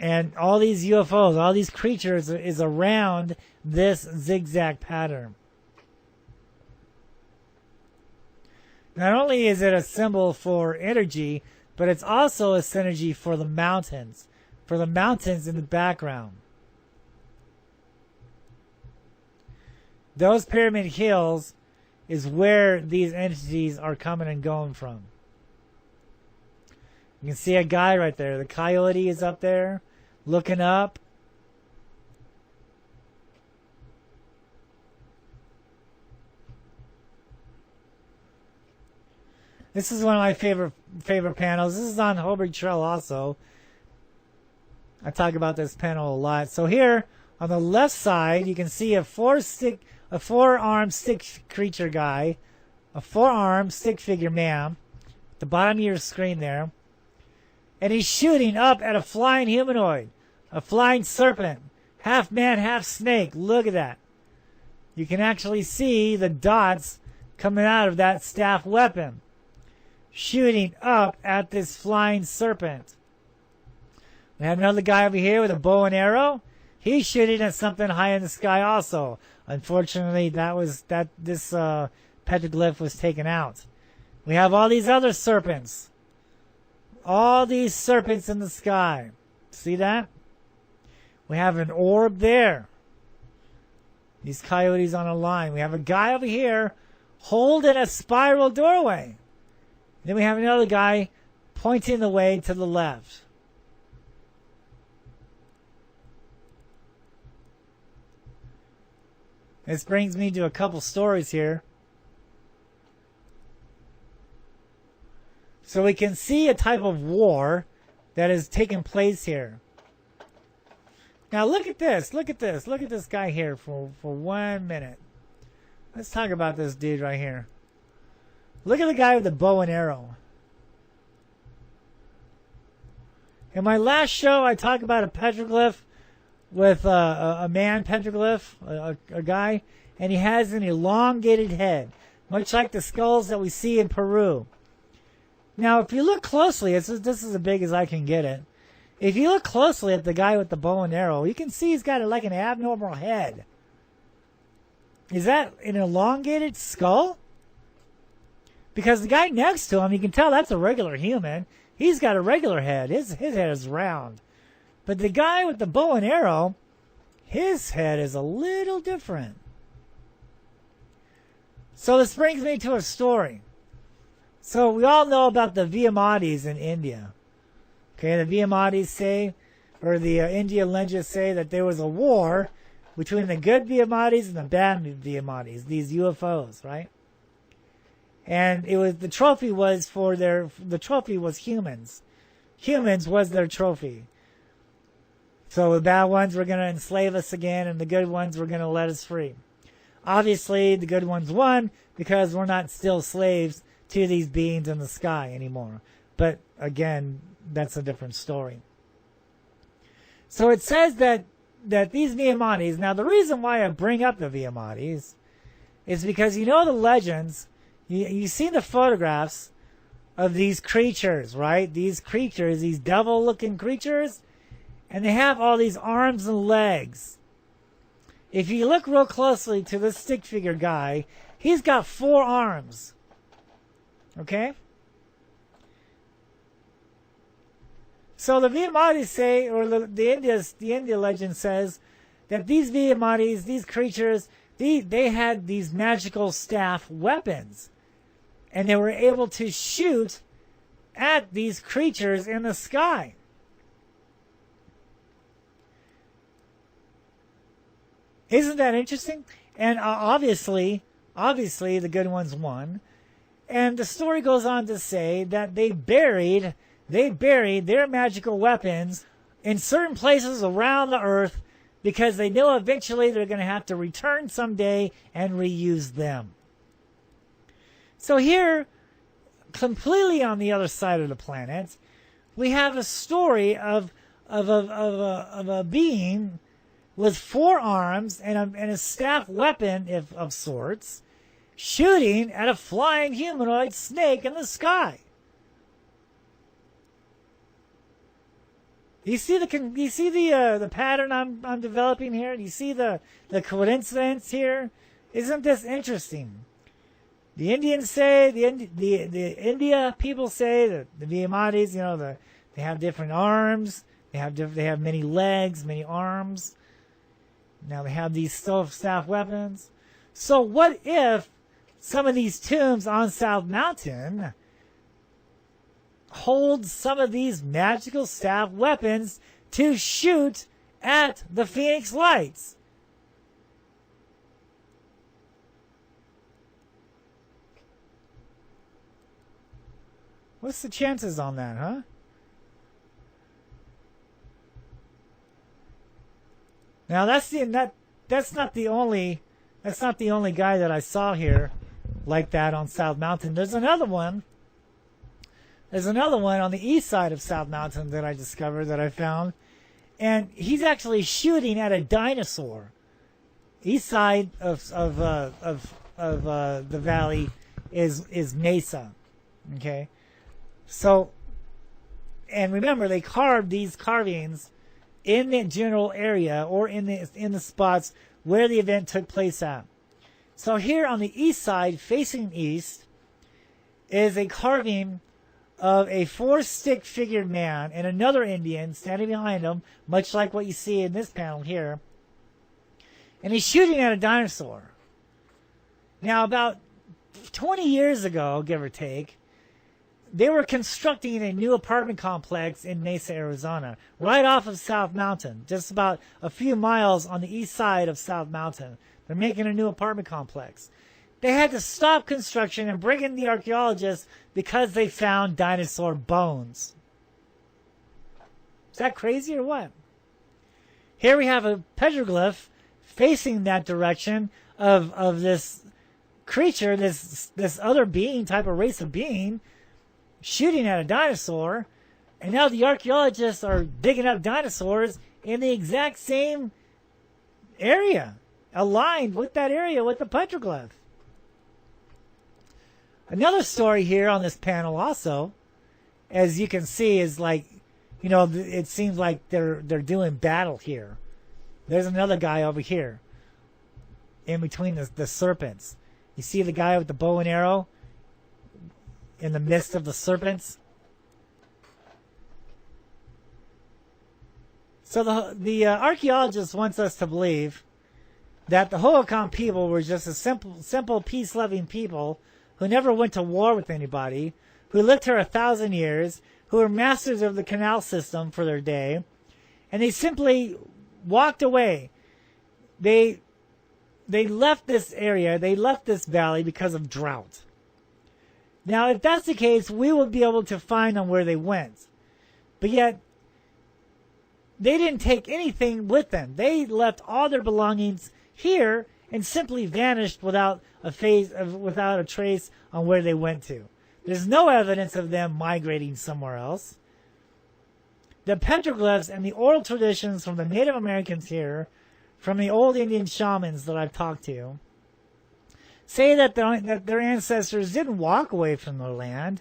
And all these UFOs, all these creatures is around this zigzag pattern. Not only is it a symbol for energy, but it's also a synergy for the mountains. For the mountains in the background. Those pyramid hills is where these entities are coming and going from. You can see a guy right there. The coyote is up there, looking up. This is one of my favorite panels. This is on Holbrook Trail also. I talk about this panel a lot. So here, on the left side, you can see a four-armed stick creature guy, a four-armed stick figure man, the bottom of your screen there. And he's shooting up at a flying humanoid, a flying serpent, half man, half snake. Look at that. You can actually see the dots coming out of that staff weapon, shooting up at this flying serpent. We have another guy over here with a bow and arrow. He's shooting at something high in the sky also. Unfortunately, this petroglyph was taken out. We have all these other serpents. All these serpents in the sky. See that? We have an orb there. These coyotes on a line. We have a guy over here holding a spiral doorway. Then we have another guy pointing the way to the left. This brings me to a couple stories here. So we can see a type of war that is taking place here. Now look at this. Look at this. Look at this guy here for 1 minute. Let's talk about this dude right here. Look at the guy with the bow and arrow. In my last show, I talked about a petroglyph with a man petroglyph, a guy, and he has an elongated head, much like the skulls that we see in Peru. Now, if you look closely, this is as big as I can get it. If you look closely at the guy with the bow and arrow, you can see he's got like an abnormal head. Is that an elongated skull? Because the guy next to him, you can tell that's a regular human. He's got a regular head. His head is round. But the guy with the bow and arrow, his head is a little different. So this brings me to a story. So we all know about the Vietnamese in India. Okay, the Vietnamese say, or the India legends say that there was a war between the good Vietnamese and the bad Vietnamese, these UFOs, right? And it was the trophy was humans. Humans was their trophy. So the bad ones were going to enslave us again, and the good ones were going to let us free. Obviously, the good ones won because we're not still slaves to these beings in the sky anymore. But again, that's a different story. So it says that these Vietnamese, now the reason why I bring up the Vietnamese is because you know the legends, you see the photographs of these creatures, right? These creatures, these devil-looking creatures, and they have all these arms and legs. If you look real closely to this stick figure guy, he's got 4 arms. Okay? So the Vietnamese say, or the India legend says, that these Vietnamese, these creatures, they had these magical staff weapons. And they were able to shoot at these creatures in the sky. Isn't that interesting? And obviously the good ones won. And the story goes on to say that they buried their magical weapons in certain places around the earth because they know eventually they're going to have to return someday and reuse them. So here, completely on the other side of the planet, we have a story of a being with 4 arms and a staff weapon of sorts, shooting at a flying humanoid snake in the sky. You see the pattern I'm developing here? You see the coincidence here? Isn't this interesting? The Indians say, the India people say that the Vietnamese, they have different arms. They have many legs, many arms. Now they have these staff weapons. So what if some of these tombs on South Mountain hold some of these magical staff weapons to shoot at the Phoenix Lights? What's the chances on that, huh? Now that's not the only guy that I saw here like that on South Mountain. There's another one there's another one on the east side of South Mountain that I discovered, that I found, and he's actually shooting at a dinosaur. East side of the valley is Mesa. Okay, so, and remember, they carved these carvings in the general area, or in the spots where the event took place at. So here on the east side, facing east, is a carving of a 4-stick figured man and another Indian standing behind him, much like what you see in this panel here. And he's shooting at a dinosaur. Now, about 20 years ago, give or take, they were constructing a new apartment complex in Mesa, Arizona, right off of South Mountain, just about a few miles on the east side of South Mountain. They're making a new apartment complex. They had to stop construction and bring in the archaeologists because they found dinosaur bones. Is that crazy or what? Here we have a petroglyph facing that direction of this creature, this other being, type of race of being, shooting at a dinosaur, and now the archaeologists are digging up dinosaurs in the exact same area, aligned with that area with the petroglyph. Another story here on this panel also, as you can see, is like, you know, it seems like they're doing battle here. There's another guy over here in between the serpents. You see the guy with the bow and arrow in the midst of the serpents? So the archaeologist wants us to believe that the Hohokam people were just a simple peace-loving people who never went to war with anybody, who lived here 1,000 years, who were masters of the canal system for their day, and they simply walked away. They left this area, they left this valley because of drought. Now, if that's the case, we will be able to find them where they went. But yet, they didn't take anything with them. They left all their belongings here and simply vanished without a trace on where they went to. There's no evidence of them migrating somewhere else. The petroglyphs and the oral traditions from the Native Americans here, from the old Indian shamans that I've talked to, say that their ancestors didn't walk away from their land.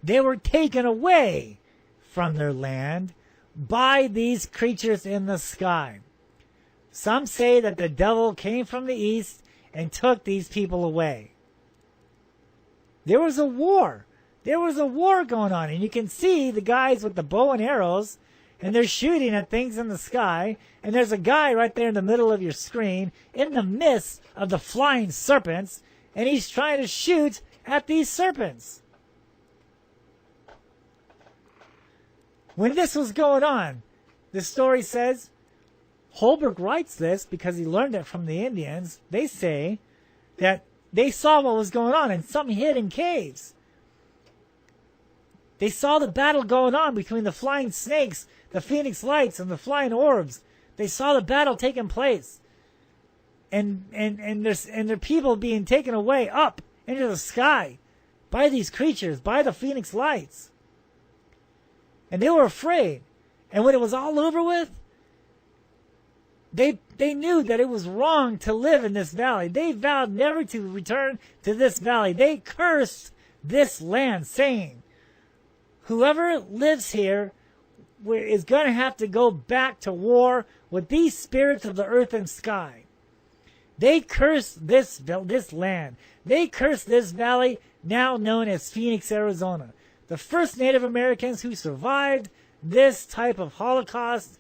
They were taken away from their land by these creatures in the sky. Some say that the devil came from the east and took these people away. There was a war. There was a war going on, and you can see the guys with the bow and arrows, and they're shooting at things in the sky, and there's a guy right there in the middle of your screen in the midst of the flying serpents, and he's trying to shoot at these serpents. When this was going on, the story says, Holberg writes this because he learned it from the Indians. They say that they saw what was going on, and some hid in caves. They saw the battle going on between the flying snakes, the phoenix lights, and the flying orbs. They saw the battle taking place. And their people being taken away up into the sky by these creatures, by the phoenix lights. And they were afraid. And when it was all over with, they knew that it was wrong to live in this valley. They vowed never to return to this valley. They cursed this land, saying, whoever lives here is going to have to go back to war with these spirits of the earth and sky. They cursed this land. They cursed this valley, now known as Phoenix, Arizona. The first Native Americans who survived this type of Holocaust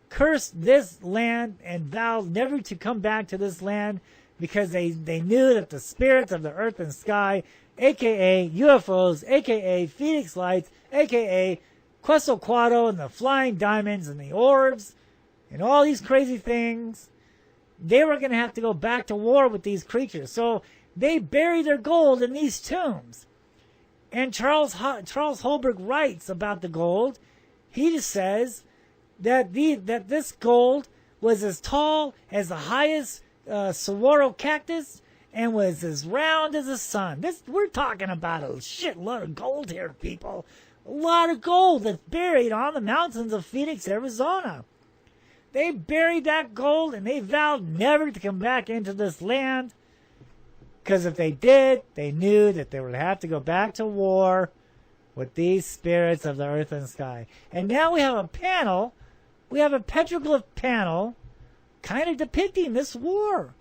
cursed this land and vowed never to come back to this land because they knew that the spirits of the earth and sky, a.k.a. UFOs, a.k.a. Phoenix Lights, a.k.a. Quetzalcoatl and the flying diamonds and the orbs and all these crazy things, they were going to have to go back to war with these creatures. So they bury their gold in these tombs. And Charles Holberg writes about the gold. He just says that this gold was as tall as the highest saguaro cactus and was as round as the sun. We're talking about a shitload of gold here, people. A lot of gold that's buried on the mountains of Phoenix, Arizona. They buried that gold and they vowed never to come back into this land. Because if they did, they knew that they would have to go back to war with these spirits of the earth and sky. And now we have a panel, we have a petroglyph panel kind of depicting this war.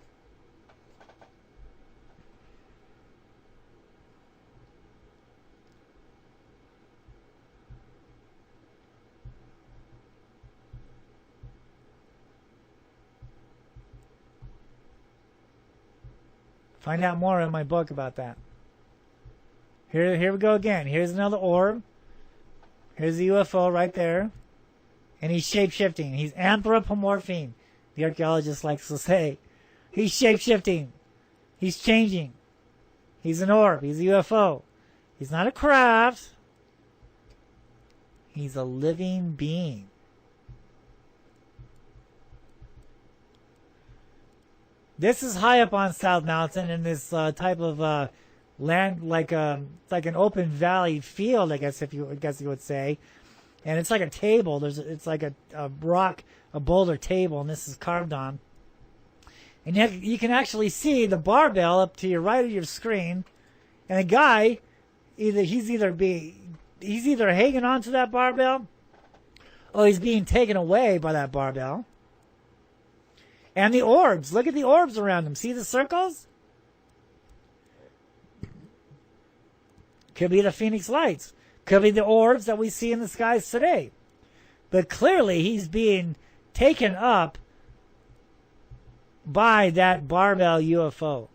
Find out more in my book about that. Here we go again. Here's another orb. Here's the UFO right there. And he's shape-shifting. He's anthropomorphing, the archaeologist likes to say. He's shape-shifting. He's changing. He's an orb. He's a UFO. He's not a craft. He's a living being. This is high up on South Mountain in this type of land, like an open valley field, I guess you would say, and it's like a table. It's like a rock, a boulder table, and this is carved on. And you can actually see the barbell up to your right of your screen, and the guy, he's either hanging on to that barbell, or he's being taken away by that barbell. And the orbs. Look at the orbs around them. See the circles? Could be the Phoenix Lights. Could be the orbs that we see in the skies today. But clearly he's being taken up by that barbell UFO.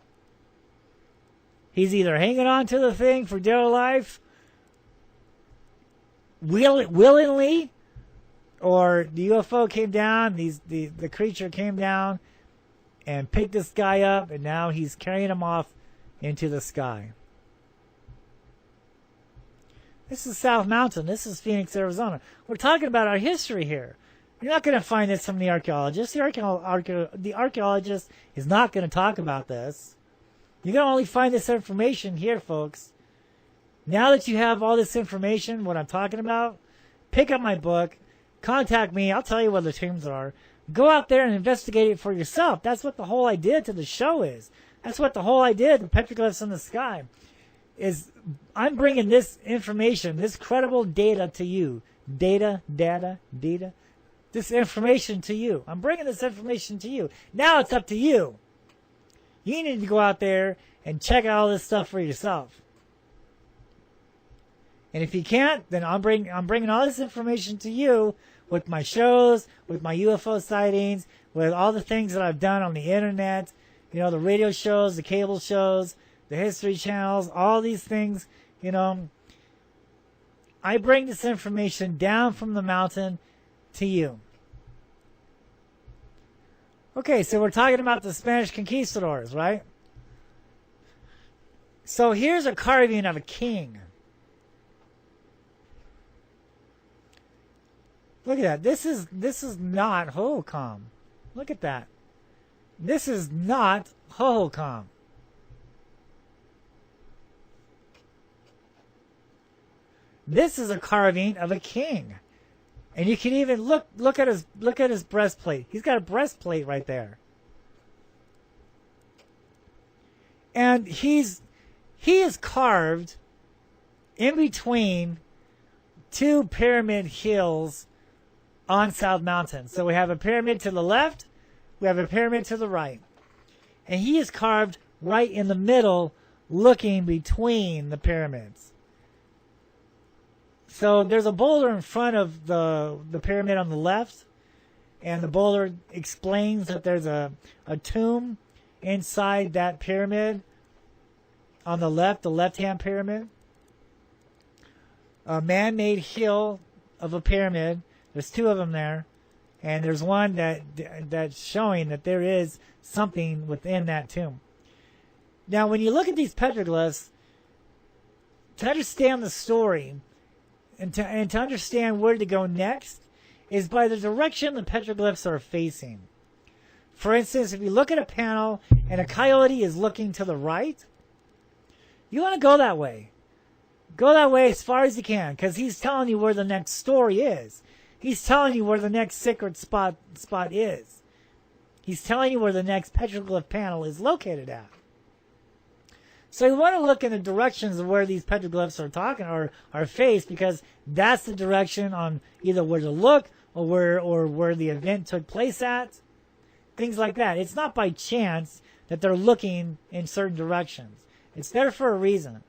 He's either hanging on to the thing for dear life, willingly, or the UFO came down, the creature came down and picked this guy up, and now he's carrying him off into the sky. This is South Mountain. This is Phoenix, Arizona. We're talking about our history here. You're not going to find this from the archaeologist. The archaeologist is not going to talk about this. You're going to only find this information here, folks. Now that you have all this information, what I'm talking about, pick up my book. Contact me. I'll tell you what the tombs are. Go out there and investigate it for yourself. That's what the whole idea to the show is. That's what the whole idea of the Petroglyphs in the Sky is. I'm bringing this information, this credible data to you. Data. This information to you. I'm bringing this information to you. Now it's up to you. You need to go out there and check out all this stuff for yourself. And if you can't, then I'm bringing all this information to you with my shows, with my UFO sightings, with all the things that I've done on the internet, the radio shows, the cable shows, the history channels, all these things, I bring this information down from the mountain to you. Okay, so we're talking about the Spanish conquistadors, right? So here's a carving of a king. Look at that. This is not Hohokam. Look at that. This is not Hohokam. This is a carving of a king. And you can even look at his breastplate. He's got a breastplate right there. And he is carved in between two pyramid hills on South Mountain. So we have a pyramid to the left, we have a pyramid to the right. And he is carved right in the middle, looking between the pyramids. So there's a boulder in front of the pyramid on the left, and the boulder explains that there's a tomb inside that pyramid on the left-hand pyramid. A man-made hill of a pyramid. There's two of them there, and there's one that's showing that there is something within that tomb. Now, when you look at these petroglyphs, to understand the story and to understand where to go next is by the direction the petroglyphs are facing. For instance, if you look at a panel and a coyote is looking to the right, you want to go that way. Go that way as far as you can, because he's telling you where the next story is. He's telling you where the next secret spot is. He's telling you where the next petroglyph panel is located at. So you want to look in the directions of where these petroglyphs are talking or are faced, because that's the direction on either where to look or where the event took place at. Things like that. It's not by chance that they're looking in certain directions. It's there for a reason.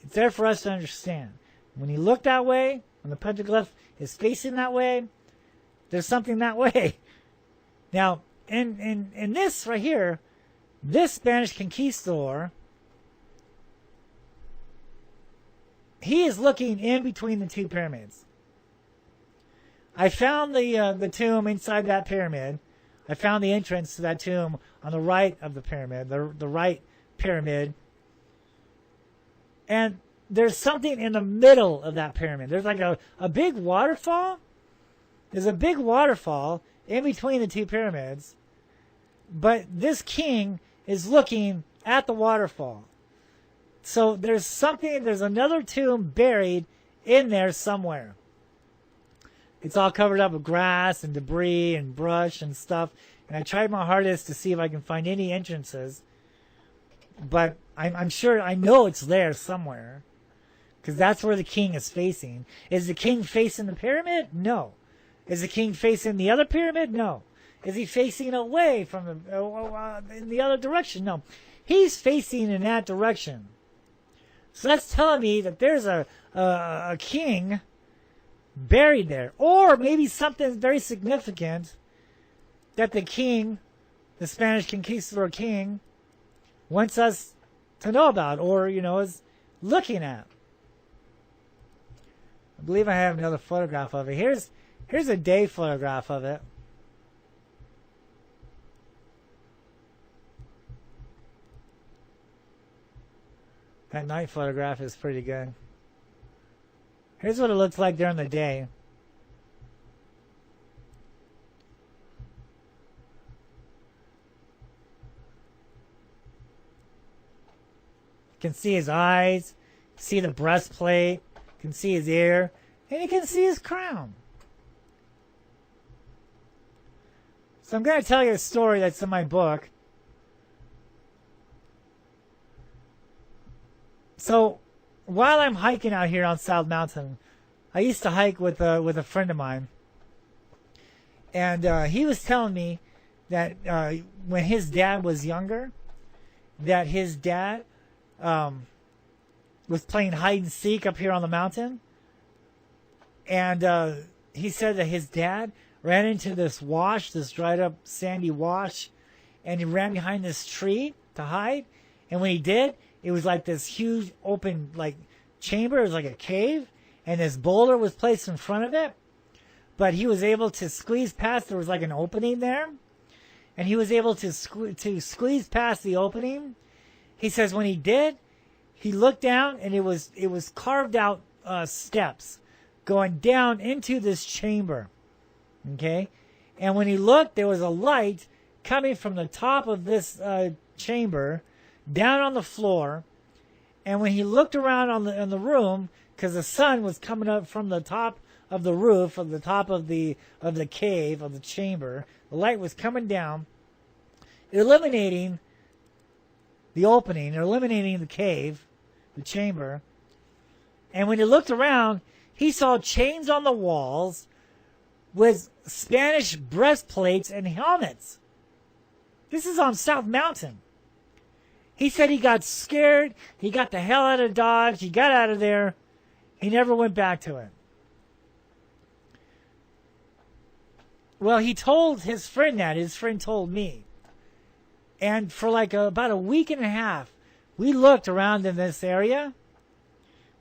It's there for us to understand. When you look that way, when the petroglyph is facing that way, there's something that way. Now, in this right here, this Spanish conquistador, he is looking in between the two pyramids. I found the tomb inside that pyramid. I found the entrance to that tomb on the right of the pyramid, the right pyramid. And there's something in the middle of that pyramid. There's like a big waterfall. There's a big waterfall in between the two pyramids. But this king is looking at the waterfall. So there's another tomb buried in there somewhere. It's all covered up with grass and debris and brush and stuff. And I tried my hardest to see if I can find any entrances. But I'm sure, I know it's there somewhere. Because that's where the king is facing. Is the king facing the pyramid? No. Is the king facing the other pyramid? No. Is he facing away from in the other direction? No. He's facing in that direction. So that's telling me that there's a king buried there. Or maybe something very significant that the king, the Spanish conquistador king, wants us to know about, or, is looking at. I believe I have another photograph of it. Here's a day photograph of it. That night photograph is pretty good. Here's what it looks like during the day. You can see his eyes, see the breastplate, you can see his ear, and you can see his crown. So I'm going to tell you a story that's in my book. So while I'm hiking out here on South Mountain, I used to hike with a friend of mine, and he was telling me that when his dad was younger, that his dad was playing hide and seek up here on the mountain, and he said that his dad ran into this wash, this dried up sandy wash, and he ran behind this tree to hide, and when he did, it was like this huge open chamber. It was like a cave, and this boulder was placed in front of it, but he was able to squeeze past. There was like an opening there, and he was able to squeeze past the opening. He says when he did, he looked down, and it was carved out steps going down into this chamber. Okay, and when he looked, there was a light coming from the top of this chamber down on the floor, and when he looked around in the room, because the sun was coming up from the top of the roof, of the top of the cave, of the chamber, the light was coming down, illuminating the opening, illuminating the cave, the chamber. And when he looked around, he saw chains on the walls with Spanish breastplates and helmets. This is on South Mountain. He said he got scared. He got the hell out of Dodge. He got out of there. He never went back to it. Well, he told his friend that. His friend told me. And for about a week and a half, we looked around in this area.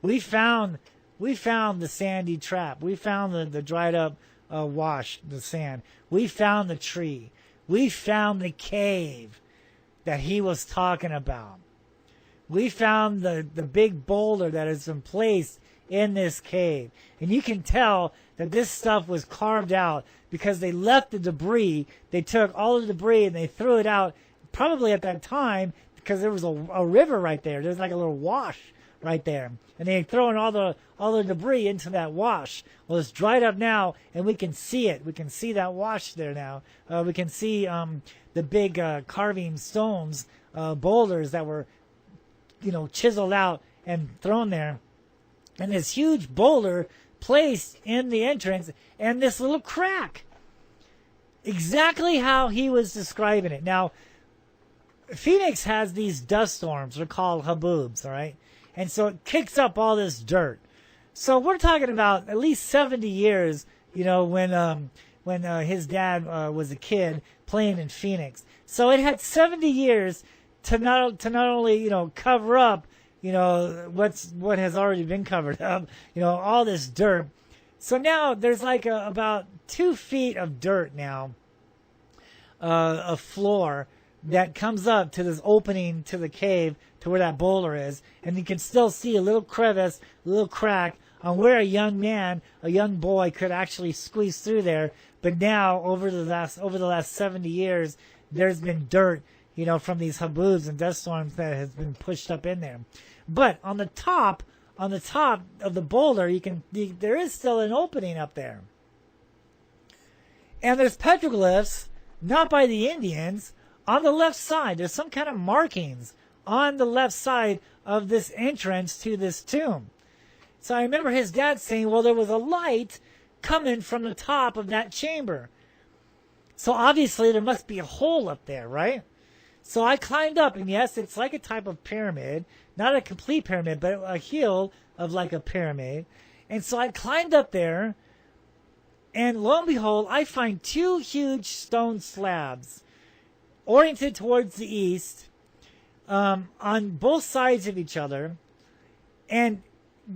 We found the sandy trap. We found the dried up wash, the sand. We found the tree. We found the cave that he was talking about. We found the big boulder that has been placed in this cave. And you can tell that this stuff was carved out because they left the debris. They took all the debris and they threw it out, probably at that time, because there was a river right there. There's like a little wash right there. And they had thrown all the debris into that wash. Well, it's dried up now, and we can see it. We can see that wash there now. We can see the big carving stones, boulders that were, chiseled out and thrown there. And this huge boulder placed in the entrance, and this little crack. Exactly how he was describing it. Now, Phoenix has these dust storms. They're called haboobs, all right? And so it kicks up all this dirt. So we're talking about at least 70 years, when his dad was a kid playing in Phoenix. So it had 70 years to not only, cover up, what has already been covered up, all this dirt. So now there's like about 2 feet of dirt now, a floor that comes up to this opening to the cave to where that boulder is, and you can still see a little crevice, a little crack on where a young boy could actually squeeze through there. But now, over the last 70 years, there's been dirt, from these haboobs and dust storms that has been pushed up in there. But on the top of the boulder, there is still an opening up there. And there's petroglyphs, not by the Indians, on the left side. There's some kind of markings on the left side of this entrance to this tomb. So I remember his dad saying, well, there was a light coming from the top of that chamber. So obviously there must be a hole up there, right? So I climbed up, and yes, it's like a type of pyramid. Not a complete pyramid, but a heel of like a pyramid. And so I climbed up there, and lo and behold, I find 2 huge stone slabs oriented towards the east, on both sides of each other, and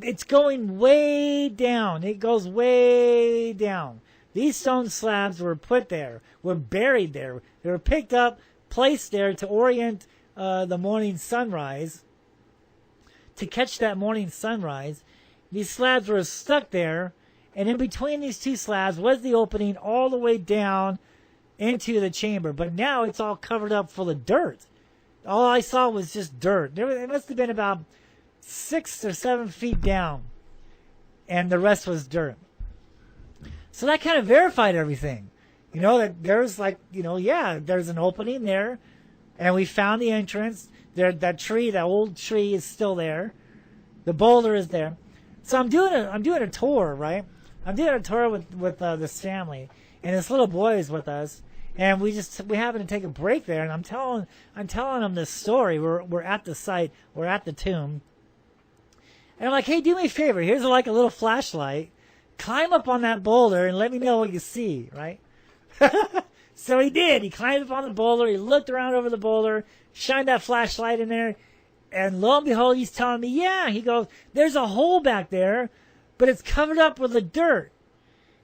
it's going way down. It goes way down. These stone slabs were put there, were buried there. They were picked up, placed there to orient the morning sunrise, to catch that morning sunrise. These slabs were stuck there, and in between these 2 slabs was the opening all the way down into the chamber. But now it's all covered up full of dirt. All I saw was just dirt. It must have been about 6 or 7 feet down, and the rest was dirt. So that kind of verified everything. That there's there's an opening there, and we found the entrance. That old tree is still there. The boulder is there. So I'm doing a tour, right? I'm doing a tour with this family, and this little boy is with us, and we happen to take a break there, and I'm telling them this story. We're at the site, we're at the tomb, and I'm like, hey, do me a favor. Here's a little flashlight. Climb up on that boulder and let me know what you see, right? So he did. He climbed up on the boulder. He looked around over the boulder, shined that flashlight in there, and lo and behold, he's telling me, yeah. He goes, there's a hole back there, but it's covered up with the dirt.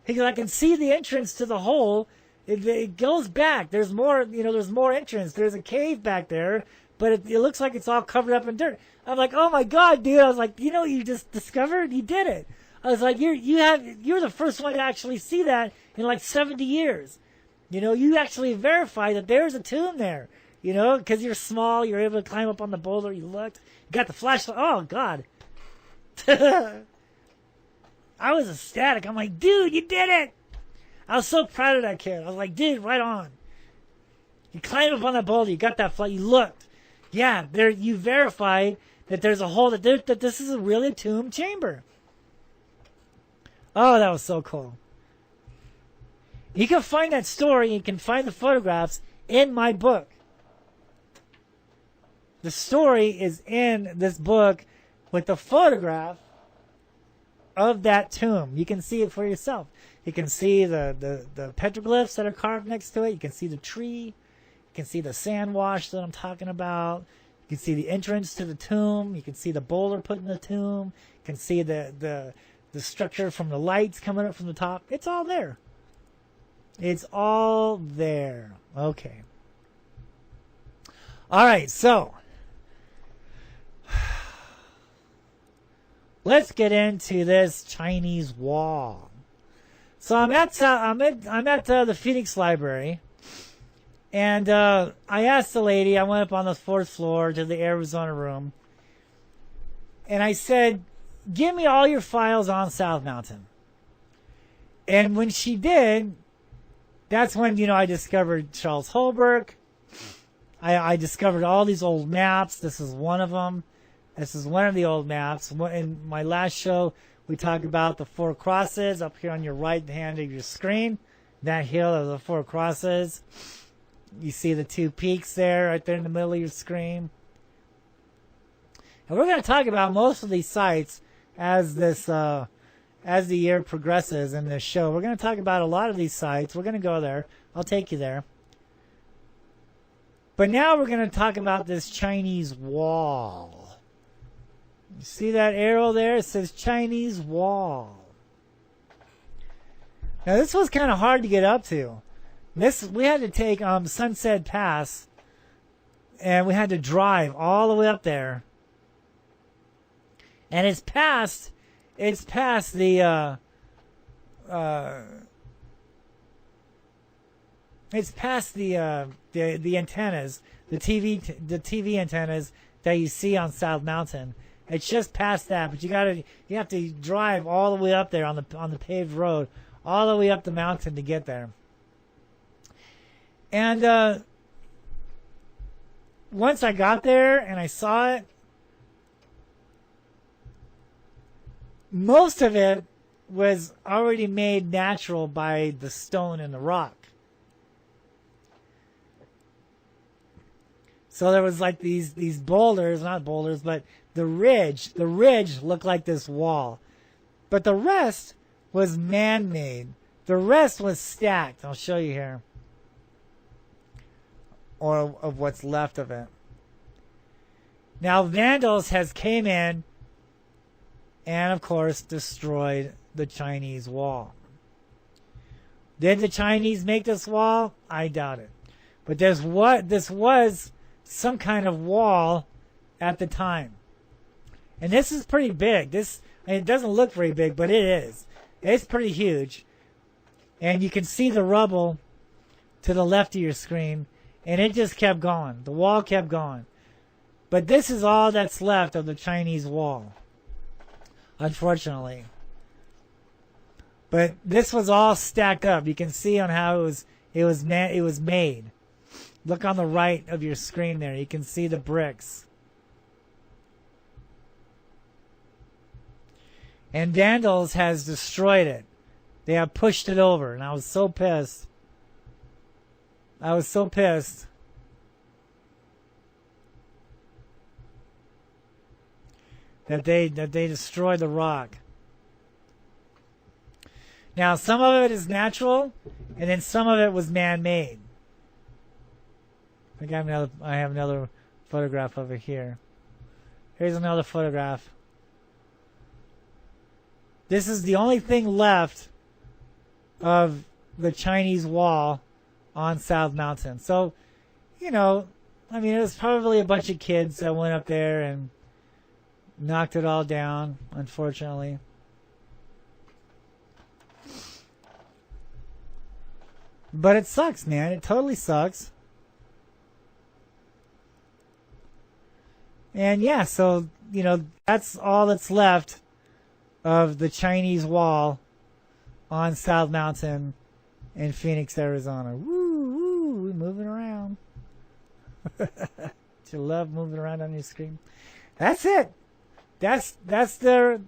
He goes, I can see the entrance to the hole. It goes back. There's more, there's more entrance. There's a cave back there, but it looks like it's all covered up in dirt. I'm like, oh my God, dude. I was like, what you just discovered? You did it. I was like, you're the first one to actually see that in like 70 years. You actually verified that there's a tomb there. Because you're small, you're able to climb up on the boulder. You looked, you got the flashlight. Oh God. I was ecstatic. I'm like, dude, you did it. I was so proud of that kid. I was like, dude, right on. You climbed up on that boulder. You got that flight. You looked. Yeah, there. You verified that there's a hole. That this is really a tomb chamber. Oh, that was so cool. You can find that story. You can find the photographs in my book. The story is in this book with the photograph of that tomb. You can see it for yourself. You can see the petroglyphs that are carved next to it. You can see the tree. You can see the sand wash that I'm talking about. You can see the entrance to the tomb. You can see the boulder put in the tomb. You can see the structure from the lights coming up from the top. It's all there. It's all there. Okay. All right, so let's get into this Chinese wall. So I'm at the Phoenix Library, and I asked the lady. I went up on the 4th floor to the Arizona room, And I said, give me all your files on South Mountain. And when she did, that's when, I discovered Charles Holbrook. I discovered all these old maps. This is one of them. This is one of the old maps. In my last show, we talked about the 4 crosses up here on your right hand of your screen. That hill are the 4 crosses. You see the 2 peaks there, right there in the middle of your screen. And we're going to talk about most of these sites as the year progresses in this show. We're going to talk about a lot of these sites. We're going to go there. I'll take you there. But now we're going to talk about this Chinese wall. You see that arrow there? It says Chinese wall. Now this was kind of hard to get up to. We had to take Sunset Pass, and we had to drive all the way up there. And it's past the antennas, the TV antennas that you see on South Mountain. It's just past that, but you have to drive all the way up there on the paved road, all the way up the mountain to get there. And once I got there and I saw it, most of it was already made natural by the stone and the rock. So there was like these boulders, not boulders, but the ridge looked like this wall. But the rest was man-made. The rest was stacked. I'll show you here. Or of what's left of it. Now vandals has came in and of course destroyed the Chinese wall. Did the Chinese make this wall? I doubt it. But this was some kind of wall at the time. And this is pretty big. It doesn't look very big, but it is. It's pretty huge. And you can see the rubble to the left of your screen. And it just kept going. The wall kept going. But this is all that's left of the Chinese wall. Unfortunately. But this was all stacked up. You can see on how it was made. Look on the right of your screen there. You can see the bricks. And vandals has destroyed it. They have pushed it over. And I was so pissed. I was so pissed. That they destroyed the rock. Now some of it is natural, and then some of it was man-made. I think I have another photograph over here. Here's another photograph. This is the only thing left of the Chinese wall on South Mountain. So, it was probably a bunch of kids that went up there and knocked it all down, unfortunately. But it sucks, man. It totally sucks. And yeah, so, that's all that's left of the Chinese wall on South Mountain in Phoenix, Arizona. Woo, woo, we're moving around. Do you love moving around on your screen? That's it. That's the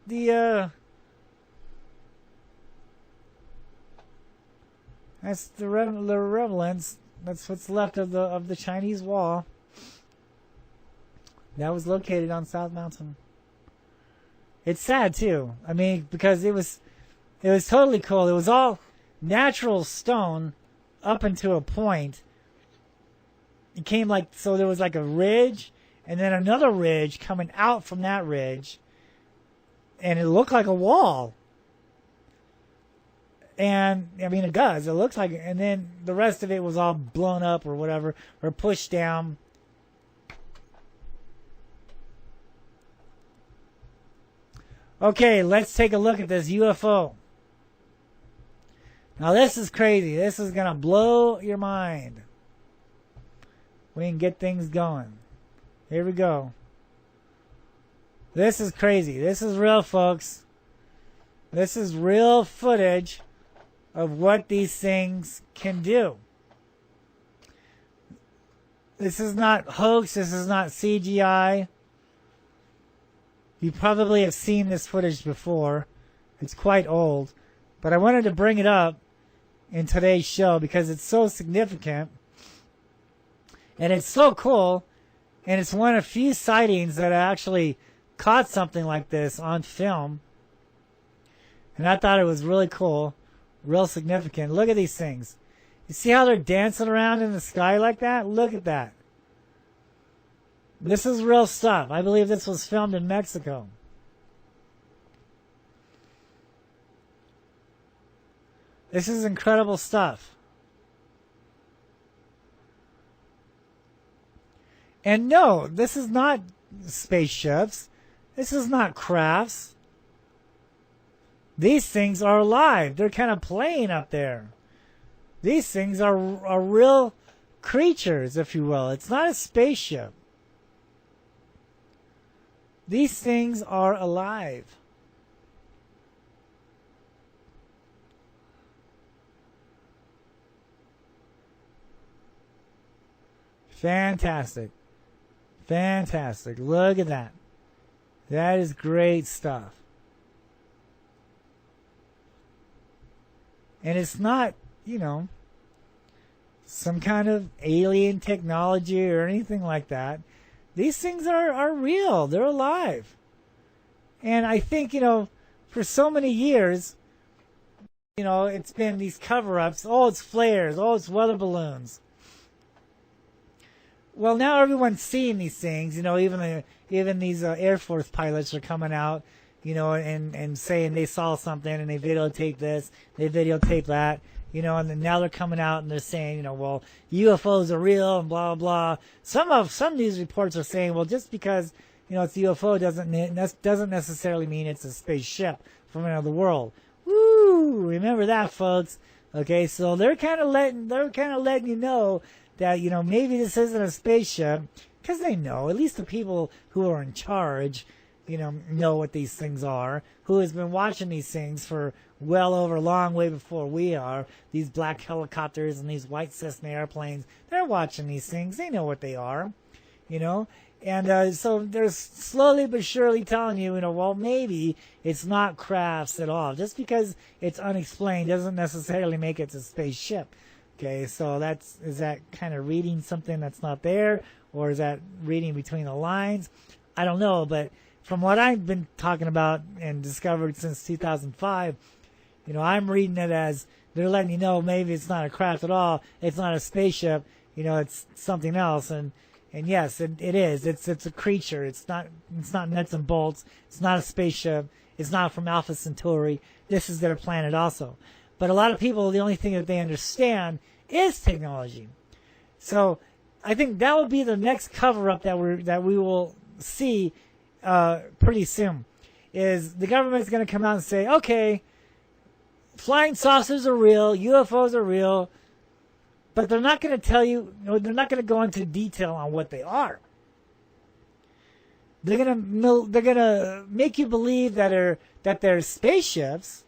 remnants. That's what's left of the Chinese wall. That was located on South Mountain. It's sad too. I mean, because it was totally cool. It was all natural stone up until a point. It came so there was like a ridge and then another ridge coming out from that ridge, and it looked like a wall. And I mean, it does. It looks like it. And then the rest of it was all blown up or whatever, or pushed down. Okay, let's take a look at this UFO. Now this is crazy. This is going to blow your mind. We can get things going. Here we go. This is crazy. This is real, folks. This is real footage of what these things can do. This is not hoax. This is not CGI. You probably have seen this footage before. It's quite old. But I wanted to bring it up in today's show because it's so significant. And it's so cool. And it's one of few sightings that actually caught something like this on film. And I thought it was really cool. Real significant. Look at these things. You see how they're dancing around in the sky like that? Look at that. This is real stuff. I believe this was filmed in Mexico. This is incredible stuff. And no, this is not spaceships. This is not crafts. These things are alive. They're kind of playing up there. These things are real creatures, if you will. It's not a spaceship. These things are alive. Fantastic. Fantastic. Look at that. That is great stuff. And it's not, you know, some kind of alien technology or anything like that. These things are real. They're alive. And I think, you know, for so many years, you know, it's been these cover-ups. Oh, it's flares. Oh, it's weather balloons. Well, now everyone's seeing these things. You know, even these Air Force pilots are coming out, you know, and saying they saw something and they videotaped this, they videotaped that. You know, and then now they're coming out and they're saying, you know, well, UFOs are real and blah, blah, blah. Some news reports are saying, well, just because, you know, it's UFO doesn't necessarily mean it's a spaceship from another world. Woo! Remember that, folks. Okay, so they're kind of letting you know that, you know, maybe this isn't a spaceship, because they know, at least the people who are in charge, you know what these things are, who has been watching these things for well over, long way before we are. These black helicopters and these white Cessna airplanes, they're watching these things. They know what they are, you know. And so they're slowly but surely telling you, you know, well, maybe it's not crafts at all. Just because it's unexplained doesn't necessarily make it a spaceship. Okay, so is that kind of reading something that's not there? Or is that reading between the lines? I don't know, but from what I've been talking about and discovered since 2005, you know, I'm reading it as they're letting you know maybe it's not a craft at all. It's not a spaceship. You know, it's something else. And yes, it is. It's a creature. It's not nuts and bolts. It's not a spaceship. It's not from Alpha Centauri. This is their planet also. But a lot of people, the only thing that they understand is technology. So I think that will be the next cover-up that we will see pretty soon. Is the government's going to come out and say, okay, flying saucers are real, UFOs are real, but they're not going to tell you, they're not going to go into detail on what they are. They're going to make you believe that they're spaceships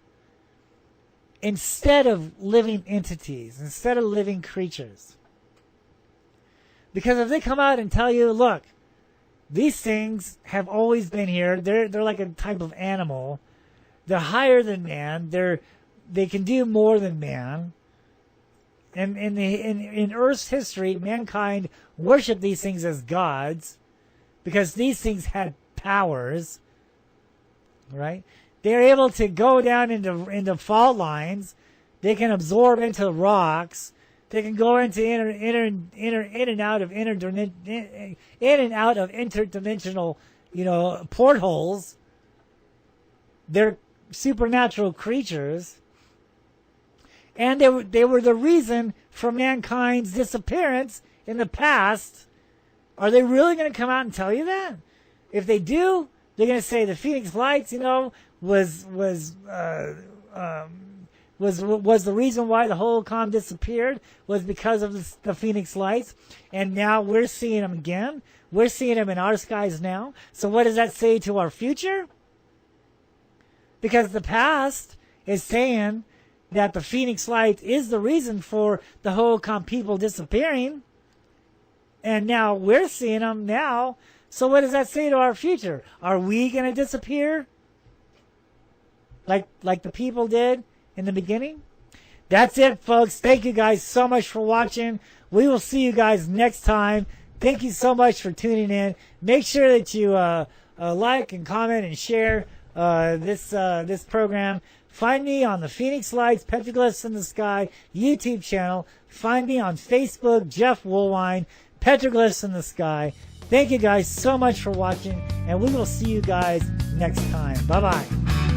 instead of living entities, instead of living creatures. Because if they come out and tell you, look, these things have always been here. They're like a type of animal. They're higher than man. They can do more than man. And in Earth's history, mankind worshipped these things as gods because these things had powers, right? They're able to go down into fault lines. They can absorb into rocks. They can go into in and out of interdimensional, you know, portholes. They're supernatural creatures, and they were the reason for mankind's disappearance in the past. Are they really going to come out and tell you that? If they do, they're going to say the Phoenix Lights, you know, was the reason why the whole disappeared was because of the Phoenix Lights, and now we're seeing them again. We're seeing them in our skies now. So what does that say to our future? Because the past is saying that the Phoenix Lights is the reason for the whole people disappearing. And now we're seeing them now. So what does that say to our future? Are we going to disappear? Like the people did in the beginning? That's it, folks. Thank you guys so much for watching. We will see you guys next time. Thank you so much for tuning in. Make sure that you like and comment and share this program. Find me on the Phoenix Lights, Petroglyphs in the Sky YouTube channel. Find me on Facebook, Jeff Woolwine, Petroglyphs in the Sky. Thank you guys so much for watching, and we will see you guys next time. Bye-bye.